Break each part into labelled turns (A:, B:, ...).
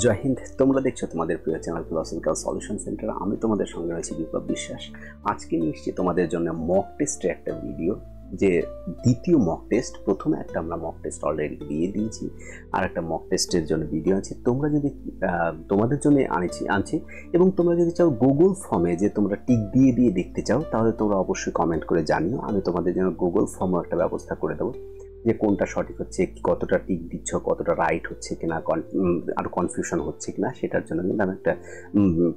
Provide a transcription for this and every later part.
A: জয় হিন্দ। তোমরা দেখছো তোমাদের প্রিয় চ্যানেল ফিলোসফিক্যাল সলিউশন সেন্টার। আমি তোমাদের সঙ্গে রয়েছি বিপ্লব বিশ্বাস। আজকে নিয়ে এসেছি তোমাদের জন্য মক টেস্টের একটা ভিডিও, যে দ্বিতীয় মক টেস্ট। প্রথমে একটা আমরা মক টেস্ট অলরেডি দিয়ে দিয়েছি, আর একটা মক টেস্টের জন্য ভিডিও আছে। তোমরা যদি তোমাদের জন্য আনছি এবং তোমরা যদি চাও গুগল ফর্মে যে তোমরা টিক দিয়ে দিয়ে দেখতে চাও, তাহলে তোমরা অবশ্যই কমেন্ট করে জানিও। আমি তোমাদের জন্য গুগল ফর্মও একটা ব্যবস্থা করে দেবো, যে কোনটা সঠিক হচ্ছে, কতটা টিক দিচ্ছ, কতটা রাইট হচ্ছে কিনা, আর কনফিউশন হচ্ছে কিনা, সেটার জন্য কিন্তু আমি একটা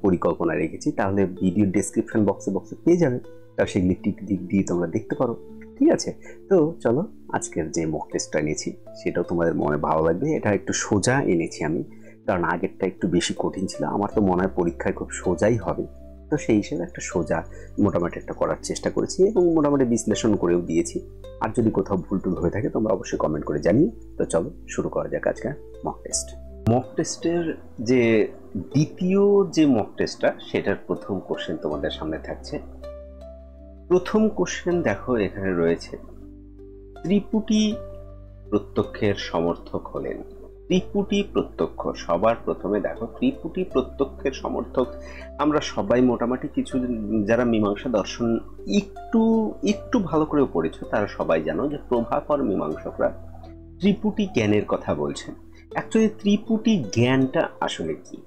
A: পরিকল্পনা রেখেছি। তাহলে ভিডিও ডেসক্রিপশন বক্সে পেয়ে যাবে, তাহলে সেগুলি টিক দিক দিয়ে তোমরা দেখতে পারো। ঠিক আছে, তো চলো আজকের যে মক টেস্টটা এনেছি সেটাও তোমাদের মনে ভালো লাগবে। এটা একটু সোজা এনেছি আমি, কারণ আগেরটা একটু বেশি কঠিন ছিল। আমার তো মনে হয় পরীক্ষায় খুব সোজাই হবে, তো সেই হিসেবে একটা সোজা মোটামুটি একটা করার চেষ্টা করেছি এবং মোটামুটি বিশ্লেষণ করেও দিয়েছি। আর যদি কোথাও ভুল টুল হয়ে থাকে তোমরা অবশ্যই কমেন্ট করে জানিয়ে। তো চলো শুরু করা যাক আজকে মক টেস্ট। মক টেস্টের যে দ্বিতীয় যে মক টেস্টটা, সেটার প্রথম কোশ্চেন তোমাদের সামনে থাকছে। প্রথম কোশ্চেন দেখো, এখানে রয়েছে ত্রিপুটি প্রত্যক্ষের সমর্থক হলেন। ত্রিপুটি প্রত্যক্ষ, সবার প্রথমে দেখো ত্রিপুটি প্রত্যক্ষের সমর্থক আমরা সবাই মোটামুটি কিছু যারা মীমাংসা দর্শন একটু একটু ভালো করে পড়েছো তারা সবাই জানো যে প্রভাকর মীমাংসকরা ত্রিপুটি জ্ঞানের কথা বলছেন। অ্যাকচুয়ালি ত্রিপুটি জ্ঞানটা আসলে কি,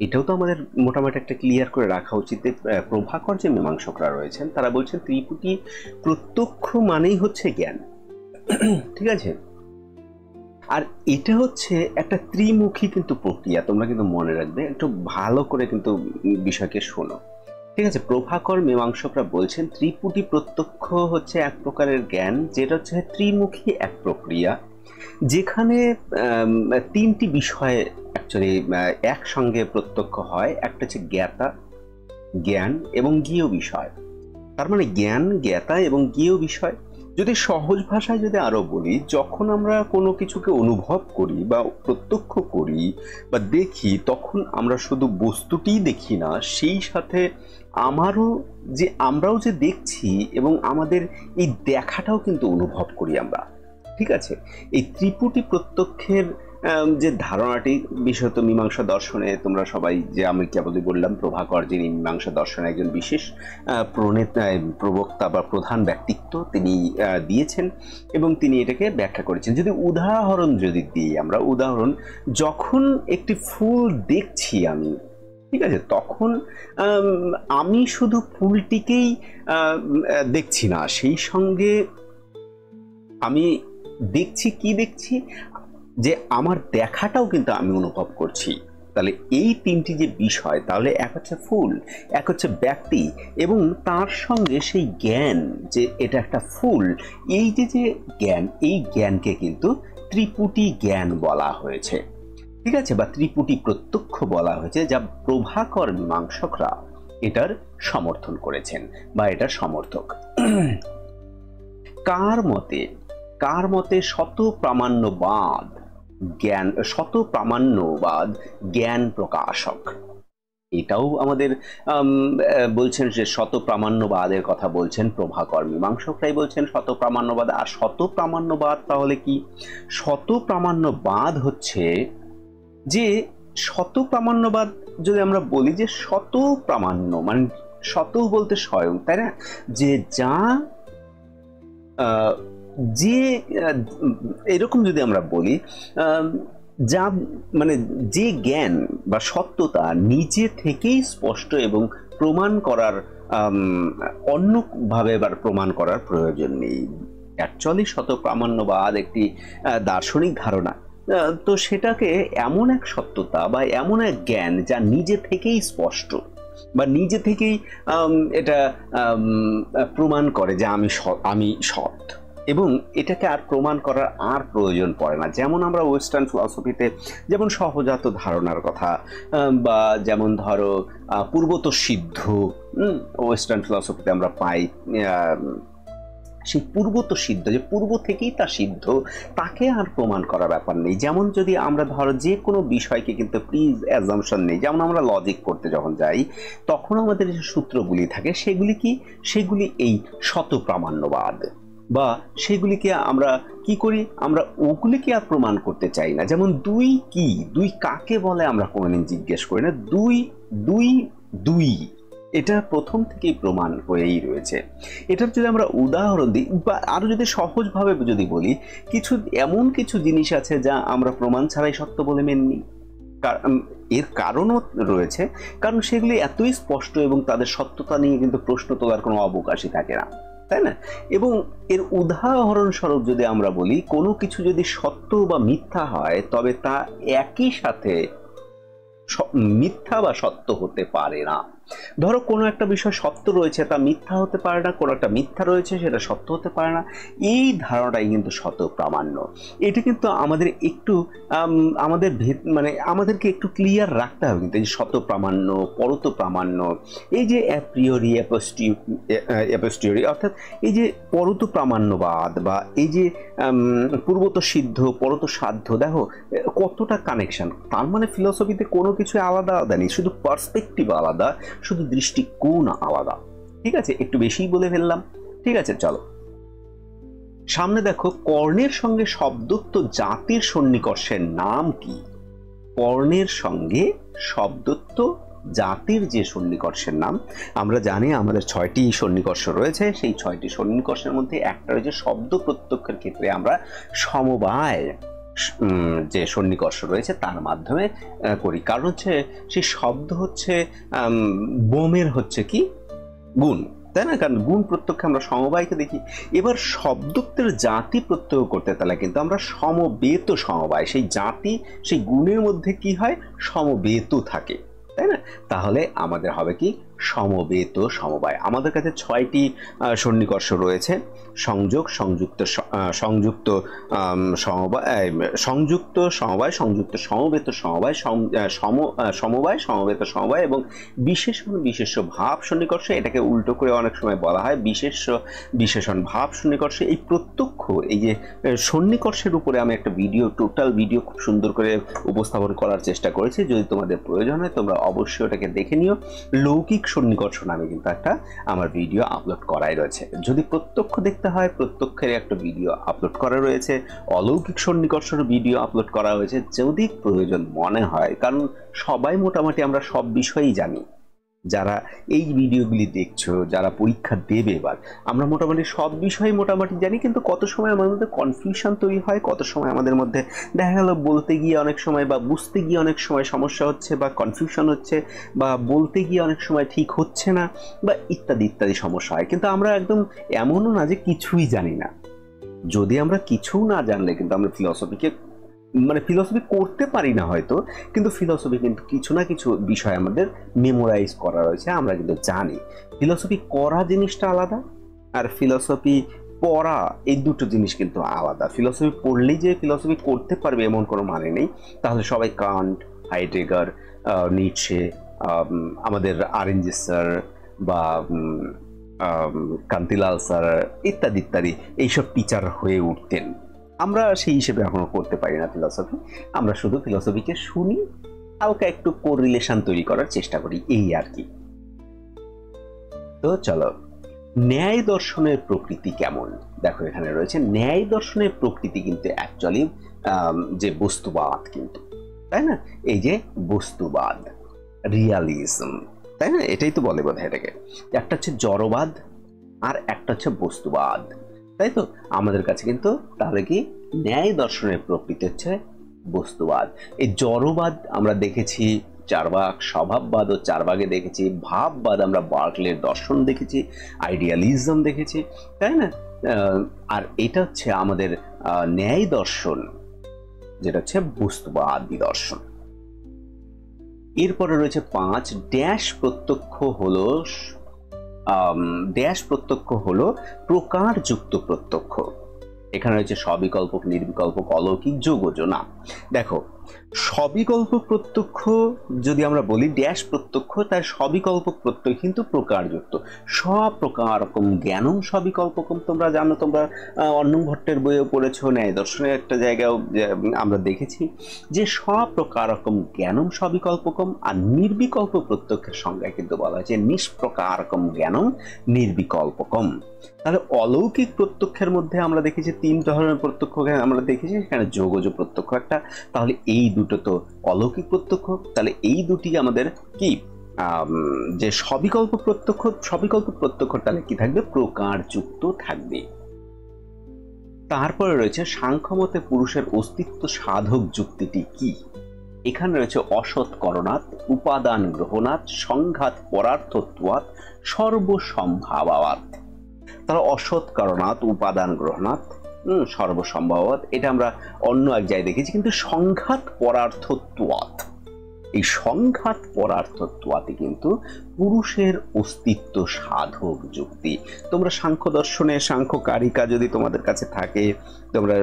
A: এটাও তো আমাদের মোটামুটি একটা ক্লিয়ার করে রাখা উচিত। প্রভাকর যে মীমাংসকরা রয়েছেন তারা বলছেন ত্রিপুটি প্রত্যক্ষ মানেই হচ্ছে জ্ঞান। ঠিক আছে, আর এটা হচ্ছে একটা ত্রিমুখী কিন্তু প্রক্রিয়া, তোমরা কিন্তু মনে রাখবে, একটু ভালো করে কিন্তু বিষয়কে শোনো। ঠিক আছে, প্রভাকর মীমাংসকরা বলছেন ত্রিপুটি প্রত্যক্ষ হচ্ছে এক প্রকারের জ্ঞান, যেটা হচ্ছে ত্রিমুখী এক প্রক্রিয়া, যেখানে তিনটি বিষয় অ্যাকচুয়ালি একসঙ্গে প্রত্যক্ষ হয়। একটা হচ্ছে জ্ঞাতা, জ্ঞান এবং জ্ঞেয় বিষয়। তার মানে জ্ঞান, জ্ঞাতা এবং জ্ঞেয় বিষয়। যদি সহজ ভাষায় যদি আরো বলি, যখন আমরা কোনো কিছুকে অনুভব করি বা প্রত্যক্ষ করি বা দেখি, তখন আমরা শুধু বস্তুটিই দেখি না, সেই সাথে আমরাও যে দেখছি এবং আমাদের এই দেখাটাও কিন্তু অনুভব করি আমরা। ঠিক আছে, এই ত্রিপুটি প্রত্যক্ষের যে ধারণাটি বিশেষত মীমাংসা দর্শনে, তোমরা সবাই যে আমি কেবলই বললাম প্রভাকর যিনি মীমাংসা দর্শনে একজন বিশেষ প্রবক্তা বা প্রধান ব্যক্তিত্ব, তিনি দিয়েছেন এবং তিনি এটাকে ব্যাখ্যা করেছেন। যদি উদাহরণ যদি দিই আমরা, উদাহরণ, যখন একটি ফুল দেখছি আমি, ঠিক আছে, তখন আমি শুধু ফুলটিকেই দেখছি না, সেই সঙ্গে আমি দেখছি, কি দেখছি, যে আমার দেখাটাও কিন্তু আমি অনুভব করছি। তাহলে এই তিনটি যে বিষয়, তাহলে এক হচ্ছে ফুল, এক হচ্ছে ব্যক্তি, এবং তার সঙ্গে সেই জ্ঞান যে এটা একটা ফুল, এই যে জ্ঞান, এই জ্ঞানকে কিন্তু ত্রিপুটি জ্ঞান বলা হয়েছে। ঠিক আছে, বা ত্রিপুটি প্রত্যক্ষ বলা হয়েছে, যা প্রভাকর মীমাংসকরা এটার সমর্থন করেছেন বা এটার সমর্থক। কার মতে শত প্রামাণ্যবাদ জ্ঞান প্রকাশক। এটাও আমাদের বলছেন যে শত প্রামাণ্যবাদের কথা বলছেন প্রভাকর মীমাংসকরাই বলছেন শত প্রামাণ্যবাদ। আর শত প্রামাণ্যবাদ তাহলে কি? শত প্রামাণ্যবাদ হচ্ছে যে শত প্রামাণ্যবাদ, যদি আমরা বলি যে শত প্রামাণ্য মানে শত বলতে স্বয়ং, তাই না, যে যা যে এরকম যদি আমরা বলি, যা মানে যে জ্ঞান বা সত্যতা নিজে থেকেই স্পষ্ট এবং প্রমাণ করার অন্যভাবে প্রমাণ করার প্রয়োজন নেই। অ্যাকচুয়ালি শত প্রামাণ্যবাদ একটি দার্শনিক ধারণা, তো সেটাকে এমন এক সত্যতা বা এমন এক জ্ঞান যা নিজে থেকেই স্পষ্ট বা নিজে থেকেই এটা প্রমাণ করে যে আমি সৎ, এবং এটাকে আর প্রমাণ করার আর প্রয়োজন পড়ে না। যেমন আমরা ওয়েস্টার্ন ফিলসফিতে যেমন সহজাত ধারণার কথা, বা যেমন ধরো পূর্বত সিদ্ধ, ওয়েস্টার্ন ফিলসফিতে আমরা পাই সেই পূর্বত সিদ্ধ, যে পূর্ব থেকেই তা সিদ্ধ, তাকে আর প্রমাণ করার ব্যাপার নেই। যেমন যদি আমরা ধরো যে কোনো বিষয়কে কিন্তু প্লিজ অ্যাজাম্পশন নেই, যেমন আমরা লজিক করতে যখন যাই, তখন আমাদের যে সূত্রগুলি থাকে সেগুলি কি? সেগুলি এই শত প্রামাণ্যবাদ। বা সেগুলিকে আমরা কি করি, আমরা ওগুলিকে আর প্রমাণ করতে চাই না। যেমন দুই কি, দুই কাকে বলে আমরা কোনোদিন জিজ্ঞেস করি না। দুই দুই দুই এটা প্রথম থেকেই প্রমাণ হয়েই রয়েছে। এটার যদি আমরা উদাহরণ দিই বা আরো যদি সহজভাবে যদি বলি, কিছু এমন কিছু জিনিস আছে যা আমরা প্রমাণ ছাড়াই সত্য বলে মেনে নিই। এর কারণও রয়েছে, কারণ সেগুলি এতই স্পষ্ট এবং তাদের সত্যতা নিয়ে কিন্তু প্রশ্ন তোলার কোনো অবকাশই থাকে না, তাই না? এবং এর উদাহরণস্বরূপ যদি আমরা বলি, কোনো কিছু যদি সত্য বা মিথ্যা হয় তবে তা একই সাথে মিথ্যা বা সত্য হতে পারে না। ধরো কোনো একটা বিষয় সত্য রয়েছে, তা মিথ্যা হতে পারে না, কোনো একটা মিথ্যা রয়েছে সেটা সত্য হতে পারে না। এই ধারণাটাই কিন্তু সত্য প্রামাণ্য। এটা কিন্তু আমাদের একটু আমাদের মানে আমাদেরকে একটু ক্লিয়ার রাখতে হবে কিন্তু, এই যে সত্য প্রামাণ্য, পরত প্রামাণ্য, এই যে অ্যাপ্রিয়রি অ্যাপোস্টিওরি, অর্থাৎ এই যে পরত প্রামাণ্যবাদ বা এই যে পূর্বত সিদ্ধ পরত সাধ্য, দেখো কতটা কানেকশন। তার মানে ফিলসফিতে কোনো কিছু আলাদা আলাদা নেই, শুধু পার্সপেক্টিভ আলাদা, শুধু দৃষ্টিকোণ আলাদা। ঠিক আছে, একটু বেশিই বলে ফেললাম। ঠিক আছে, চলো সামনে দেখো, কর্ণের সঙ্গে শব্দত্ব জাতির সন্নিকর্ষের নাম কি? কর্ণের সঙ্গে শব্দত্ব জাতির যে সন্নিকর্ষের নাম, আমরা জানি আমাদের 6টি সন্নিকর্ষ রয়েছে। সেই 6টি সন্নিকর্ষের মধ্যে একটা রয়েছে শব্দ প্রত্যক্ষের ক্ষেত্রে আমরা সমবায় যে সন্নিকর্ষ রয়েছে তার মাধ্যমে করি। কারণ হচ্ছে সেই শব্দ হচ্ছে বোমের হচ্ছে কি গুণ, তাই না? কারণ গুণ প্রত্যক্ষে আমরা সমবায়কে দেখি। এবার শব্দত্বের জাতি প্রত্যক্ষ করতে তাহলে কিন্তু আমরা সমবেত সমবায়, সেই জাতি সেই গুণের মধ্যে কি হয়, সমবেত থাকে, তাই না? তাহলে আমাদের হবে কি সমবেত সমবায়। আমাদের কাছে 6টি সন্নিকর্ষ রয়েছে, সংযোগ, সংযুক্ত সংযুক্ত সমবায়, সংযুক্ত সমবায়, সংযুক্ত সমবেত সমবায়, সমবায়, সমবেত সমবায় এবং বিশেষণ বিশেষ্য ভাব সন্নিকর্ষ। এটাকে উল্টো করে অনেক সময় বলা হয় বিশেষ্য বিশেষণ ভাব সন্নিকর্ষ। এই প্রত্যক্ষ এই যে সন্নিকর্ষের উপরে আমি একটা ভিডিও, টোটাল ভিডিও খুব সুন্দর করে উপস্থাপন করার চেষ্টা করেছি। যদি তোমাদের প্রয়োজন হয় তোমরা অবশ্যই ওটাকে দেখে নিও। লৌকিক সন্নিকর্ষ নামে কিন্তু একটা আমার ভিডিও আপলোড করাই রয়েছে। যদি প্রত্যক্ষ দেখতে হয়, প্রত্যক্ষের একটা ভিডিও আপলোড করা রয়েছে, অলৌকিক সন্নিকর্ষের ভিডিও আপলোড করা হয়েছে যদি প্রয়োজন মনে হয়। কারণ সবাই মোটামুটি আমরা সব বিষয়ই জানি, যারা এই ভিডিওগুলি দেখছো, যারা পরীক্ষা দেবে, এবার আমরা মোটামুটি সব বিষয় মোটামুটি জানি। কিন্তু কত সময় আমাদের মধ্যে কনফিউশন তৈরি হয়, কত সময় আমাদের মধ্যে দেখা গেল বলতে গিয়ে অনেক সময় বা বুঝতে গিয়ে অনেক সময় সমস্যা হচ্ছে বা কনফিউশন হচ্ছে, বা বলতে গিয়ে অনেক সময় ঠিক হচ্ছে না, বা ইত্যাদি ইত্যাদি সমস্যা হয়। কিন্তু আমরা একদম এমনও না যে কিছুই জানি না। যদি আমরা কিছু না জানলে কিন্তু আমরা ফিলসফিকে মানে ফিলসফি করতে পারি না হয়তো, কিন্তু ফিলসফি কিন্তু কিছু না কিছু বিষয় আমাদের মেমোরাইজ করা রয়েছে, আমরা কিন্তু জানি। ফিলসফি করা জিনিসটা আলাদা, আর ফিলসফি পড়া, এই দুটো জিনিস কিন্তু আলাদা। ফিলসফি পড়লেই যে ফিলসফি করতে পারবে এমন কোনো মানে নেই। তাহলে সবাই কান্ট, হাইডেগার, নিটশে, আমাদের আরএনজি স্যার বা কান্তিলাল স্যার ইত্যাদি ইত্যাদি এইসব টিচার হয়ে উঠতেন। আমরা সেই হিসেবে এখনো করতে পারি না ফিলসফি। আমরা শুধু ফিলসফিকে শুনি, হালকা একটু কোরিলেশন তৈরি করার চেষ্টা করি, এই আর কি। তো চলো, ন্যায় দর্শনের প্রকৃতি কেমন? দেখো এখানে রয়েছে ন্যায় দর্শনের প্রকৃতি কিন্তু অ্যাকচুয়ালি যে বস্তুবাদ, কিন্তু তাই না? এই যে বস্তুবাদ, রিয়ালিজম, তাই না? এটাই তো বলে বোধহয় এটাকে। একটা হচ্ছে জড়বাদ আর একটা হচ্ছে বস্তুবাদ, তাই তো? আমাদের কাছে কিন্তু তাহলে কি ন্যায় দর্শনের প্রকৃতি হচ্ছে বস্তুবাদ। এই জড়বাদ আমরা দেখেছি চারবাক, স্বভাববাদ ও চারবাগে দেখেছি, ভাববাদ আমরা বার্কলের দর্শন দেখেছি, আইডিয়ালিজম দেখেছি, তাই না? আর এটা হচ্ছে আমাদের ন্যায় দর্শন, যেটা হচ্ছে বস্তুবাদী দর্শন। এরপরে রয়েছে 5, ড্যাশ প্রত্যক্ষ হলো ড্যাশ প্রত্যক্ষ হলো প্রকারযুক্ত প্রত্যক্ষ। এখানে রয়েছে সবিকল্পক, নির্বিকল্পক, অলৌকিক, যোগজ। না, দেখো সবিকল্প প্রত্যক্ষ যদি আমরা বলি ড্যাশ প্রত্যক্ষ, তার সবিকল্প প্রত্যয় কিন্তু প্রকারযুক্ত। সব প্রকারকম জ্ঞানম সবিকল্পকম, তোমরা জানো, তোমরা অন্নং ভট্টের বইয়েও পড়েছো, ন্যায় দর্শনের একটা জায়গাও আমরা দেখেছি যে সব প্রকারকম জ্ঞানম সবিকল্পকম। আর নির্বিকল্প প্রত্যক্ষের সংজ্ঞায় কিন্তু বলা হয়েছে নিষ্প্রকারকম জ্ঞানম নির্বিকল্পকম। তাহলে অলৌকিক প্রত্যক্ষের মধ্যে আমরা দেখেছি 3 ধরনের প্রত্যক্ষ আমরা দেখেছি, সেখানে যোগজ প্রত্যক্ষ একটা। তাহলে এই দুটো তো অলৌকিক প্রত্যক্ষ, তাহলে এই দুটি আমাদের কি যে সবিকল্প প্রত্যক্ষ, সবিকল্প প্রত্যক্ষ তাহলে কি থাকবে, প্রকারযুক্ত থাকবে। তারপরে রয়েছে সাংখ্যমতে পুরুষের অস্তিত্ব সাধক যুক্তিটি কি। এখানে রয়েছে অসৎকরণাৎ, উপাদান গ্রহণাৎ, সংঘাত পরার্থত্বাৎ, সর্বসম্ভাবাৎ। তাহলে অসৎকরণাৎ, উপাদান গ্রহণাৎ, সর্বসম্ভাবাৎ, এটা আমরা অন্য এক জায়গায় দেখেছি। কিন্তু সংঘাত পরার্থত্বাৎ, এই সংঘাত পরার্থত্বাতে কিন্তু পুরুষের অস্তিত্ব সাধক যুক্তি। তোমরা সাংখ্য দর্শনে সাংখ্য কারিকা যদি তোমাদের কাছে থাকে, তোমরা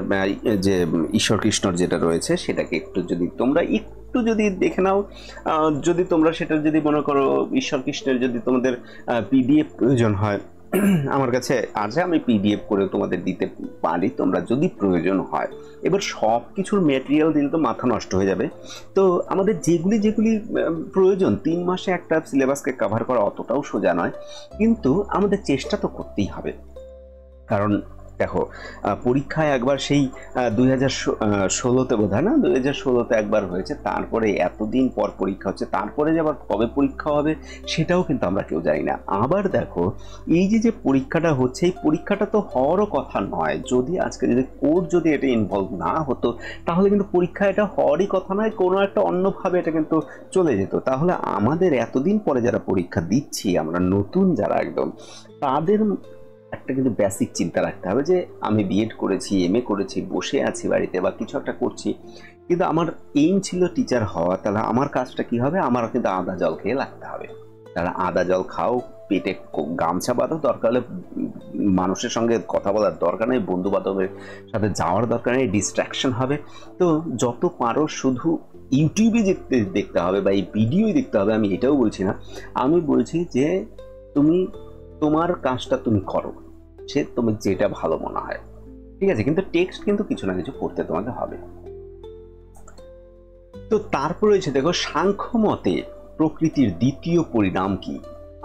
A: যে ঈশ্বর কৃষ্ণর যেটা রয়েছে সেটাকে একটু যদি তোমরা একটু যদি দেখে নাও, যদি তোমরা সেটা যদি মনে করো ঈশ্বর কৃষ্ণের যদি তোমাদের পিডিএফ প্রয়োজন হয়, আমার কাছে আছে, আমি পিডিএফ করে তোমাদের দিতে পারি, তোমরা যদি প্রয়োজন হয়। এবার সব কিছুর ম্যাটেরিয়াল দিলে তো মাথা নষ্ট হয়ে যাবে। তো আমাদের যেগুলি যেগুলি প্রয়োজন, 3 মাসে একটা সিলেবাসকে কভার করা অতটাও সোজা নয়, কিন্তু আমাদের চেষ্টা তো করতেই হবে। কারণ দেখো, পরীক্ষায় একবার সেই 2016তে বোধ হয় না, 2016তে একবার হয়েছে, তারপরে এতদিন পর পরীক্ষা হচ্ছে, তারপরে যে আবার কবে পরীক্ষা হবে সেটাও কিন্তু আমরা কেউ জানি না। আবার দেখো, এই যে পরীক্ষাটা হচ্ছে, এই পরীক্ষাটা তো হওয়ারও কথা নয়। যদি আজকে যদি কোর্ট যদি এটা ইনভলভ না হতো, তাহলে কিন্তু পরীক্ষা এটা হওয়ারই কথা নয়, কোনো একটা অন্যভাবে এটা কিন্তু চলে যেত। তাহলে আমাদের এতদিন পরে যারা পরীক্ষা দিচ্ছি, আমরা নতুন যারা একদম, তাদের একটা কিন্তু বেসিক চিন্তা রাখতে হবে যে আমি বিএড করেছি, এমএ করেছি, বসে আছি বাড়িতে বা কিছু একটা করছি, কিন্তু আমার এইম ছিল টিচার হওয়া। তাহলে আমার কাজটা কি হবে, আমার কিন্তু আদা জল খেয়ে লাগতে হবে। তাহলে আদা জল খাও, পেটে গামছা বাঁধো, দরকার হলে মানুষের সঙ্গে কথা বলার দরকার নেই, বন্ধু বান্ধবের সাথে যাওয়ার দরকার নেই, ডিস্ট্রাকশন হবে। তো যত পারো শুধু ইউটিউবে দেখতে হবে বা এই ভিডিওই দেখতে হবে, আমি এটাও বলছি না। আমি বলছি যে তুমি তোমার কাজটা তুমি করো, সে তুমি যেটা ভালো মনে হয়, ঠিক আছে, কিন্তু টেক্সট কিন্তু কিছু না কিছু করতে তোমাকে হবে। তো তারপরে হচ্ছে দেখো, সাংখ্যমতে প্রকৃতির দ্বিতীয় পরিণাম কি।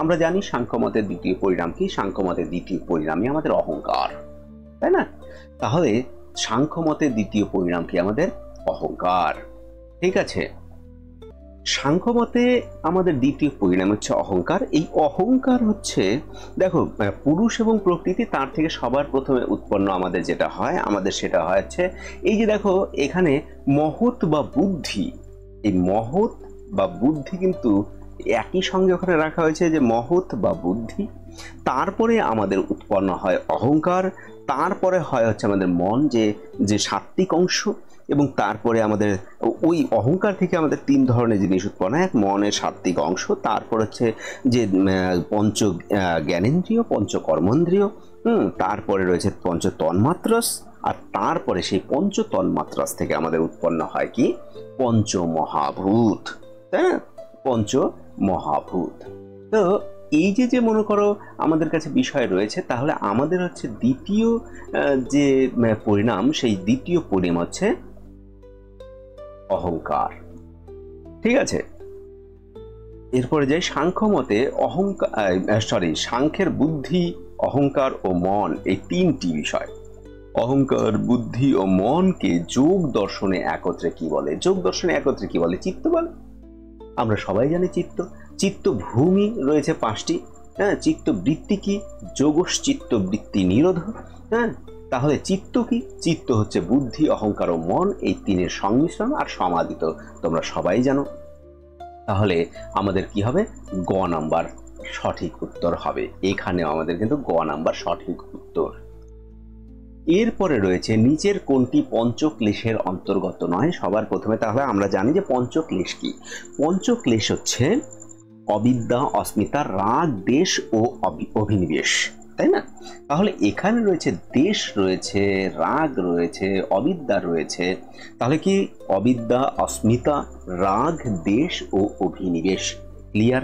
A: আমরা জানি সাংখ্যমতের দ্বিতীয় পরিণাম কি, সাংখ্যমতের দ্বিতীয় পরিণামই আমাদের অহংকার, তাই না? তাহলে সাংখ্যমতের দ্বিতীয় পরিণাম কি, আমাদের অহংকার, ঠিক আছে। সাংখ্যমতে আমাদের দ্বিতীয় পরিণাম হচ্ছে অহংকার। এই অহংকার হচ্ছে, দেখো, পুরুষ এবং প্রকৃতি, তার থেকে সবার প্রথমে উৎপন্ন আমাদের যেটা হয়, আমাদের সেটা হচ্ছে এই যে দেখো এখানে মহৎ বা বুদ্ধি, এই মহৎ বা বুদ্ধি কিন্তু একই সঙ্গে ওখানে রাখা হয়েছে যে মহৎ বা বুদ্ধি, তারপরে আমাদের উৎপন্ন হয় অহংকার, তারপরে হয় হচ্ছে আমাদের মন, যে সাত্ত্বিক অংশ, এবং তারপরে আমাদের ওই অহংকার থেকে আমাদের 3 ধরনের জিনিস উৎপন্ন হয়, এক মনের সাত্ত্বিক অংশ, তারপর হচ্ছে যে পঞ্চ জ্ঞানেন্দ্রিয়, পঞ্চ কর্মেন্দ্রিয়, তারপরে রয়েছে পঞ্চ তন্মাত্রাস, আর তারপরে সেই পঞ্চ তন্মাত্রাস থেকে আমাদের উৎপন্ন হয় কি, পঞ্চ মহাভূত, তাই না? পঞ্চ মহাভূত। তো এই যে মনে করো আমাদের কাছে বিষয় রয়েছে, তাহলে আমাদের হচ্ছে দ্বিতীয় যে পরিণাম, সেই দ্বিতীয় পরিণাম হচ্ছে অহংকার, ঠিক আছে। এরপরে যাই সাংখ্যমতে সাংখ্যের বুদ্ধি, অহংকার ও মন, এই 3টি বিষয়, অহংকার, বুদ্ধি ও মনকে যোগ দর্শনে একত্রে কি বলে, যোগ দর্শনে একত্রে কি বলে, চিত্ত বলে। আমরা সবাই জানি চিত্ত ভূমি রয়েছে 5টি, হ্যাঁ। চিত্ত বৃত্তি কি, যোগস চিত্ত বৃত্তি নিরোধ, হ্যাঁ। তাহলে চিত্ত কি, চিত্ত হচ্ছে বুদ্ধি, অহংকার ও মন, এই 3-এর সংমিশ্রণ, আর সমাধি তো তোমরা সবাই জানো। তাহলে আমাদের কি হবে, গ নাম্বার সঠিক উত্তর হবে। এখানেও আমাদের কিন্তু গ নাম্বার সঠিক উত্তর। এরপরে রয়েছে নিচের কোনটি পঞ্চক্লেশের অন্তর্গত নয়। সবার প্রথমে তাহলে আমরা জানি যে পঞ্চক্লেশ কি। পঞ্চক্লেশ হচ্ছে অবিদ্যা, অস্মিতা, রাগ, দেশ ও অভিনিবেশ। তাই না? তাহলে এখানে রয়েছে দেশ, রয়েছে রাগ, রয়েছে অবিদ্যা রয়েছে। তাহলে কি অবিদ্যা, অস্মিতা, রাগ, দেশ ও অভিনিবেশ। ক্লিয়ার?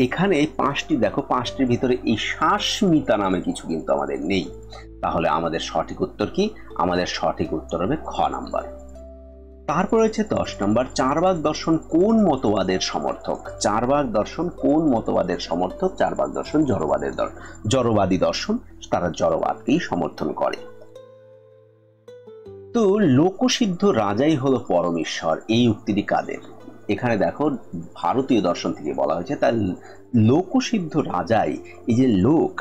A: এখানে পাঁচটি, দেখো পাঁচটির ভিতরে এই শাস্মিতা নামে কিছু কিন্তু আমাদের নেই। তাহলে আমাদের সঠিক উত্তর কি? আমাদের সঠিক উত্তর হবে খ নাম্বার। তারপর হচ্ছে 10 নম্বর, চারবাক দর্শন কোন মতবাদের সমর্থক? চারবাক দর্শন কোন মতবাদের সমর্থক? চারবাক দর্শন জড়বাদী দর্শন, তারা জড়বাদকেই সমর্থন করে। তো লোকসিদ্ধ রাজাই হলো পরমেশ্বর, এই উক্তিটি কাদের? এখানে দেখো ভারতীয় দর্শন থেকে বলা হয়েছে, তার লোকসিদ্ধ রাজাই, এই যে লোক,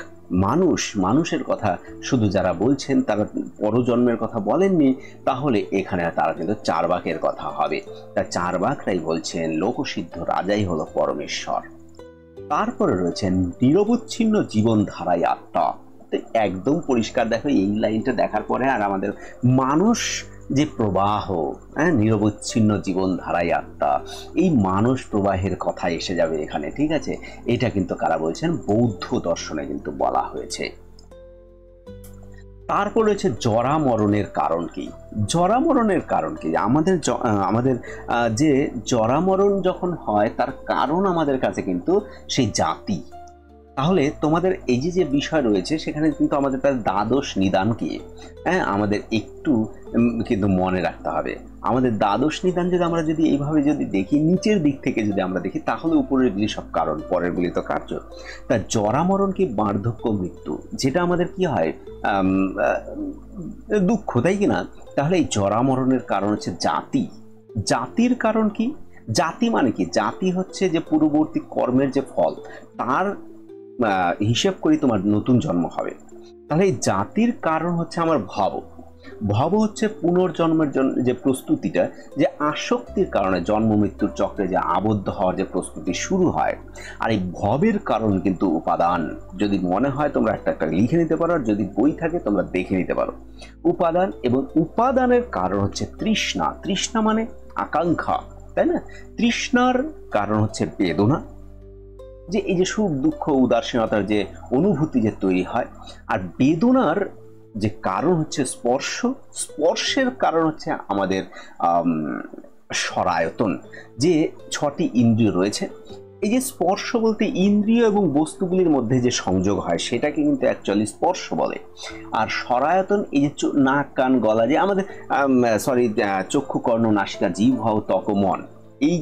A: মানুষের কথা শুধু যারা বলছেন তারা পরজন্মের কথা বলেননি, তাহলে এখানে তারা কিন্তু চারবাকের কথা হবে। তা চারবাকরাই বলছেন লোকসিদ্ধ রাজাই হলো পরমেশ্বর। তারপরে রয়েছেন নিরবচ্ছিন্ন জীবন ধারায় আত্মা। একদম পরিষ্কার, দেখো এই লাইনটা দেখার পরে আর আমাদের মানুষ যে প্রবাহ, নিরবচ্ছিন্ন জীবন ধারায় আত্মা, এই মানস প্রবাহের কথা এসে যাবে এখানে। ঠিক আছে, এটা কিন্তু কারা বলছেন? বৌদ্ধ দর্শনে কিন্তু বলা হয়েছে। তারপর রয়েছে জরা মরণের কারণ কি? জরা মরণের কারণ কি? আমাদের যে জরা মরণ যখন হয় তার কারণ আমাদের কাছে কিন্তু সেই জাতি। তাহলে তোমাদের এই যে বিষয় রয়েছে সেখানে কিন্তু আমাদের তার দ্বাদশ নিদান কি, আমাদের একটু কিন্তু মনে রাখতে হবে। আমাদের দ্বাদশ নিদান আমরা যদি এইভাবে যদি দেখি, নিচের দিক থেকে যদি আমরা দেখি, তাহলে উপরের গুলি সব কারণ, পরের গুলি তো কার্য। তা জরা মরণ কি? বার্ধক্য, মৃত্যু, যেটা আমাদের কি হয়, দুঃখ, তাই কিনা? তাহলে এই জরা মরণের কারণ হচ্ছে জাতি। জাতির কারণ কি? জাতি মানে কি? জাতি হচ্ছে যে পূর্ববর্তী কর্মের যে ফল, তার হিসেব করি তোমার নতুন জন্ম হবে। তাহলে এই জাতির কারণ হচ্ছে আমার ভব। ভব হচ্ছে পুনর্জন্মের জন্য যে প্রস্তুতিটা, যে আসক্তির কারণে জন্ম মৃত্যুর চক্রে যে আবদ্ধ হওয়ার যে প্রস্তুতি শুরু হয়। আর এই ভবের কারণ কিন্তু উপাদান। যদি মনে হয় তোমরা একটা লিখে নিতে পারো, আর যদি বই থাকে তোমরা দেখে নিতে পারো। উপাদান, এবং উপাদানের কারণ হচ্ছে তৃষ্ণা। তৃষ্ণা মানে আকাঙ্ক্ষা, তাই না? তৃষ্ণার কারণ হচ্ছে বেদনা, যে এই যে সুখ দুঃখ উদাসীনতার যে অনুভূতি যে তৈরি হয়। আর বেদনার যে কারণ হচ্ছে স্পর্শ, স্পর্শের কারণ হচ্ছে আমাদের সরায়তন, যে 6টি ইন্দ্রিয় রয়েছে। এই যে স্পর্শ বলতে ইন্দ্রিয় এবং বস্তুগুলির মধ্যে যে সংযোগ হয় সেটাকে কিন্তু অ্যাকচুয়ালি স্পর্শ বলে। আর সরায়তন এই যে নাক, কান, গলা, যে আমাদের চক্ষু, কর্ণ, নাসিকা, জিহ্বা ও ত্বক, মন, এই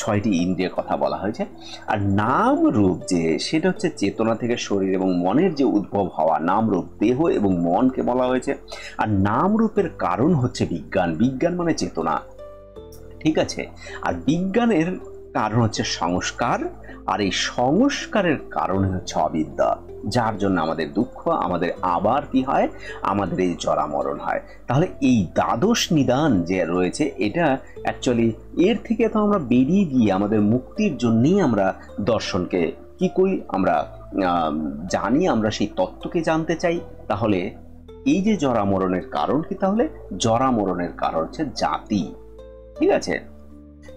A: 6টি ইন্দ্রিয়ের কথা বলা হয়েছে। আর নাম রূপ যে, সেটা হচ্ছে চেতনা থেকে শরীর এবং মনের যে উদ্ভব হওয়া নাম রূপ, দেহ এবং মনকে বলা হয়েছে। আর নাম রূপের কারণ হচ্ছে বিজ্ঞান। বিজ্ঞান মানে চেতনা, ঠিক আছে? আর বিজ্ঞানের কারণ হচ্ছে সংস্কার, আর এই সংস্কারের কারণ হচ্ছে অবিদ্যা, যার জন্য আমাদের দুঃখ, আমাদের আবার কি হয়, আমাদের এই জরা মরণ হয়। তাহলে এই দ্বাদশ নিদান যে রয়েছে, এটা অ্যাকচুয়ালি এর থেকে তো আমরা বেরিয়ে গিয়ে আমাদের মুক্তির জন্যই আমরা দর্শনকে কি করি, আমরা জানি, আমরা সেই তত্ত্বকে জানতে চাই। তাহলে এই যে জরা মরণের কারণ কি? তাহলে জরা মরণের কারণ হচ্ছে জাতি। ঠিক আছে,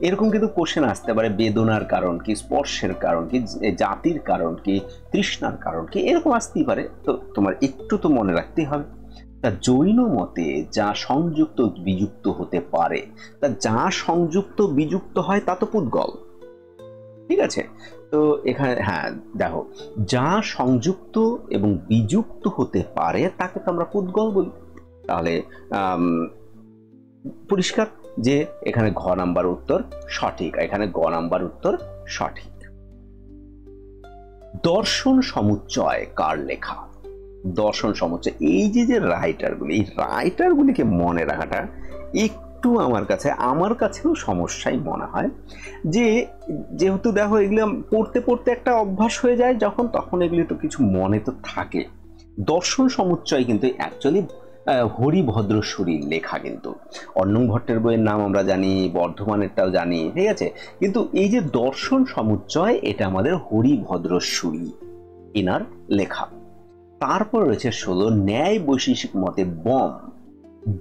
A: এরকম কিন্তু কোশ্চেন আসতে পারে, বেদনার কারণ কি, স্পর্শের কারণ কি, জাতির কারণ কি, তৃষ্ণার কারণ কি, এরকম আসতেই পারে। তো তোমার একটু তো মনে রাখতেই হবে। তা জৈন মতে যা সংযুক্ত বিযুক্ত হতে পারে, তা যা সংযুক্ত বিযুক্ত হয় তা তো পুদ্গল। ঠিক আছে, তো এখানে দেখো, যা সংযুক্ত এবং বিযুক্ত হতে পারে তাকে তো আমরা পুদ্গল বলি। তাহলে পরিষ্কার যে এখানে ঘ নাম্বার উত্তর সঠিক, এখানে গ নাম্বার উত্তর সঠিক। দর্শন সমুচ্চয় কার লেখা? দর্শন সমুচ্চয়, এই যে রাইটারগুলি, এই রাইটারগুলিকে মনে রাখাটা একটু আমার কাছেও সমস্যাই মনে হয়। যেহেতু দেখো এগুলো পড়তে পড়তে একটা অভ্যাস হয়ে যায় যখন, তখন এগুলি তো কিছু মনে তো থাকে। দর্শন সমুচ্চয় কিন্তু অ্যাকচুয়ালি হরিভদ্রশ্বরীর লেখা। কিন্তু অন্নং ভট্টের বইয়ের নাম আমরা জানি, বর্ধমানেরটাও জানি, ঠিক আছে, কিন্তু এই যে দর্শন সমুচ্চয়, এটা আমাদের হরিভদ্রশ্বরী এনার লেখা। তারপর রয়েছে 16 ন্যায় বৈশেষিক মতে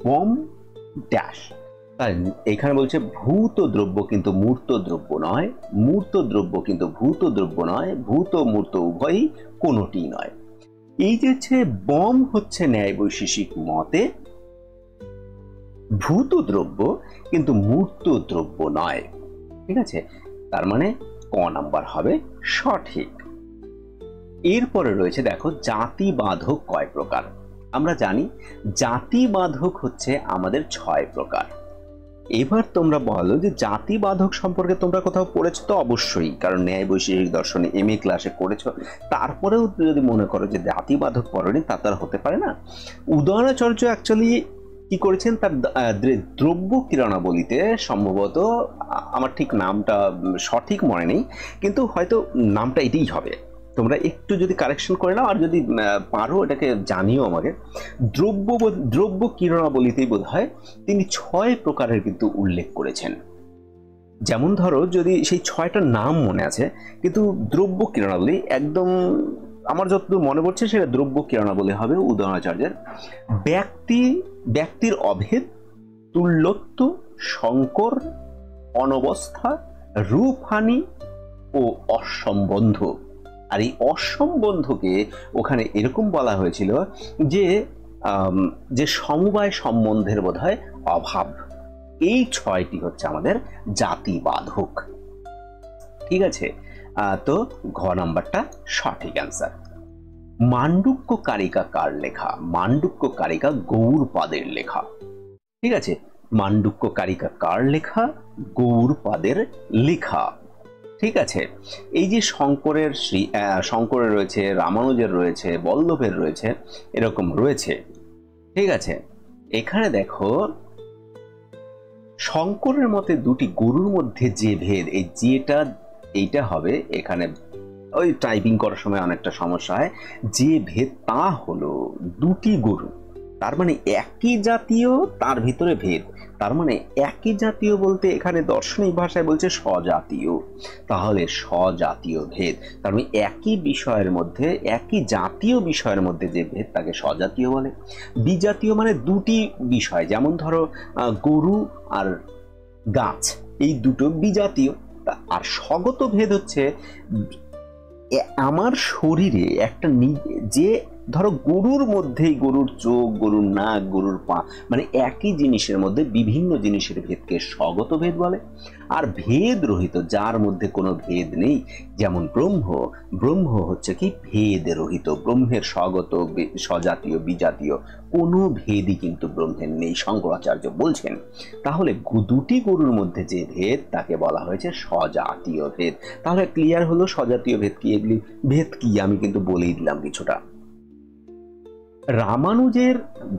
A: বম ড্যাশ। এখানে বলছে ভূত দ্রব্য কিন্তু মূর্ত দ্রব্য নয়, মূর্ত দ্রব্য কিন্তু ভূত দ্রব্য নয়, ভূত মূর্ত উভয়ই কোনোটি নয়। এই যে হচ্ছে বম হচ্ছে ন্যায় বৈশেষিক মতে ভূত দ্রব্য কিন্তু মূর্ত দ্রব্য নয়। ঠিক আছে, তার মানে ক নাম্বার হবে সঠিক। এরপরে রয়েছে দেখো জাতিবাধক কয় প্রকার। আমরা জানি জাতিবাধক হচ্ছে আমাদের 6 প্রকার। এবার তোমরা বলো যে জাতিবাধক সম্পর্কে তোমরা কোথাও পড়েছো? তো অবশ্যই, কারণ ন্যায় বৈশেষিক দর্শনে MA ক্লাসে করেছো। তারপরেও যদি মনে করো যে জাতিবাধক পড়নি, তা তার হতে পারে না। উদয়নাচার্য অ্যাকচুয়ালি কি করেছেন, তার দ্রব্য কিরণাবলীতে সম্ভবত, আমার ঠিক নামটা সঠিক মনে নেই, কিন্তু হয়তো নামটা এটাই হবে। তোমরা একটু যদি কারেকশন করে নাও, আর যদি পারো এটাকে জানিও আমাকে। দ্রব্য কিরণাবলীতেই বোধ হয় তিনি 6 প্রকারের কিন্তু উল্লেখ করেছেন। যেমন ধরো, যদি সেই 6টা নাম মনে আছে, কিন্তু দ্রব্য কিরণাবলী একদম আমার যতদূর মনে পড়ছে সেটা দ্রব্য কিরণাবলী হবে উদয়নাচার্যের। ব্যক্তির অভেদ, তুল্যত্ব, সংকর, অনবস্থা, রূপহানি ও অসম্বন্ধ। আর এই অসম্বন্ধকে ওখানে এরকম বলা হয়েছিল যে সমবায় সম্বন্ধের বোধহয় অভাব। এই 6টি হচ্ছে আমাদের জাতিবাধক। ঠিক আছে, তো ঘ নাম্বারটা সঠিক অ্যান্সার। মান্ডুক্য কারিকা কার লেখা? মান্ডুক্য কারিকা গৌড়পাদের লেখা। ঠিক আছে, মান্ডুক্য কারিকা কার লেখা? গৌড়পাদের লেখা। ঠিক আছে, এই যে শঙ্করের রয়েছে, রামানুজের রয়েছে, বল্লভের রয়েছে, এরকম রয়েছে। ঠিক আছে, এখানে দেখো শঙ্করের মতে দুটি গরুর মধ্যে যে ভেদ, এই যেটা এইটা হবে এখানে, ওই টাইপিং করার সময় অনেকটা সমস্যা হয়। যে ভেদ তা হলো দুটি গরু, তার মানে একই জাতীয়, তার ভিতরে ভেদ। তার মানে একই জাতীয় বলতে এখানে দর্শনিক ভাষায় বলছে স্বজাতীয়। তাহলে স্বজাতীয় ভেদ, তার মানে একই বিষয়ের মধ্যে, একই জাতীয় বিষয়ের মধ্যে যে ভেদ তাকে স্বজাতীয় বলে। বিজাতীয় মানে দুটি বিষয়, যেমন ধরো গরু আর গাছ, এই দুটো বিজাতীয়। আর স্বগত ভেদ হচ্ছে আমার শরীরে একটা যে ধরো গরুর মধ্যেই গরুর চোখ, গরুর নাক, গরুর পা, মানে একই জিনিসের মধ্যে বিভিন্ন জিনিসের ভেদকে স্বগত ভেদ বলে। আর ভেদ রহিত, যার মধ্যে কোনো ভেদ নেই, যেমন ব্রহ্ম হচ্ছে কি ভেদ রহিত। ব্রহ্মের স্বগত, স্বজাতীয়, বিজাতীয় কোনো ভেদই কিন্তু ব্রহ্মের নেই, শঙ্করাচার্য বলছেন। তাহলে দুটি গরুর মধ্যে যে ভেদ তাকে বলা হয়েছে স্বজাতীয় ভেদ। তাহলে ক্লিয়ার হলো স্বজাতীয় ভেদ কি। এগুলি ভেদ কি আমি কিন্তু বলেই দিলাম কিছুটা। রামানুজের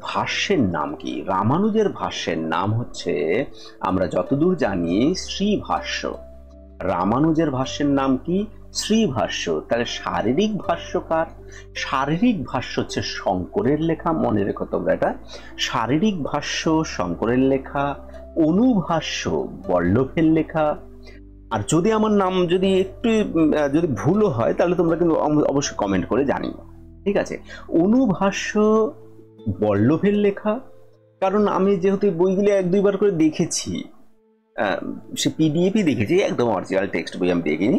A: ভাষ্যের নাম কি? রামানুজের ভাষ্যের নাম হচ্ছে, আমরা যতদূর জানি, শ্রীভাষ্য। রামানুজের ভাষ্যের নাম কি? শ্রীভাষ্য। তাহলে শারীরিক ভাষ্যকার? শারীরিক ভাষ্য হচ্ছে শঙ্করের লেখা, মনে রেখো তোমরা এটা। শারীরিক ভাষ্য শঙ্করের লেখা, অনুভাষ্য বল্লভের লেখা। আর যদি আমার নাম যদি একটু যদি ভুলও হয়, তাহলে তোমরা কিন্তু অবশ্যই কমেন্ট করে জানিও। ঠিক আছে, অনুভাষ্য বল্লভের লেখা, কারণ আমি যেহেতু বইগুলি 1-2বার করে দেখেছি, সে পিডিএফই দেখেছি, একদম অরিজিনাল টেক্সট বই আমি দেখিনি।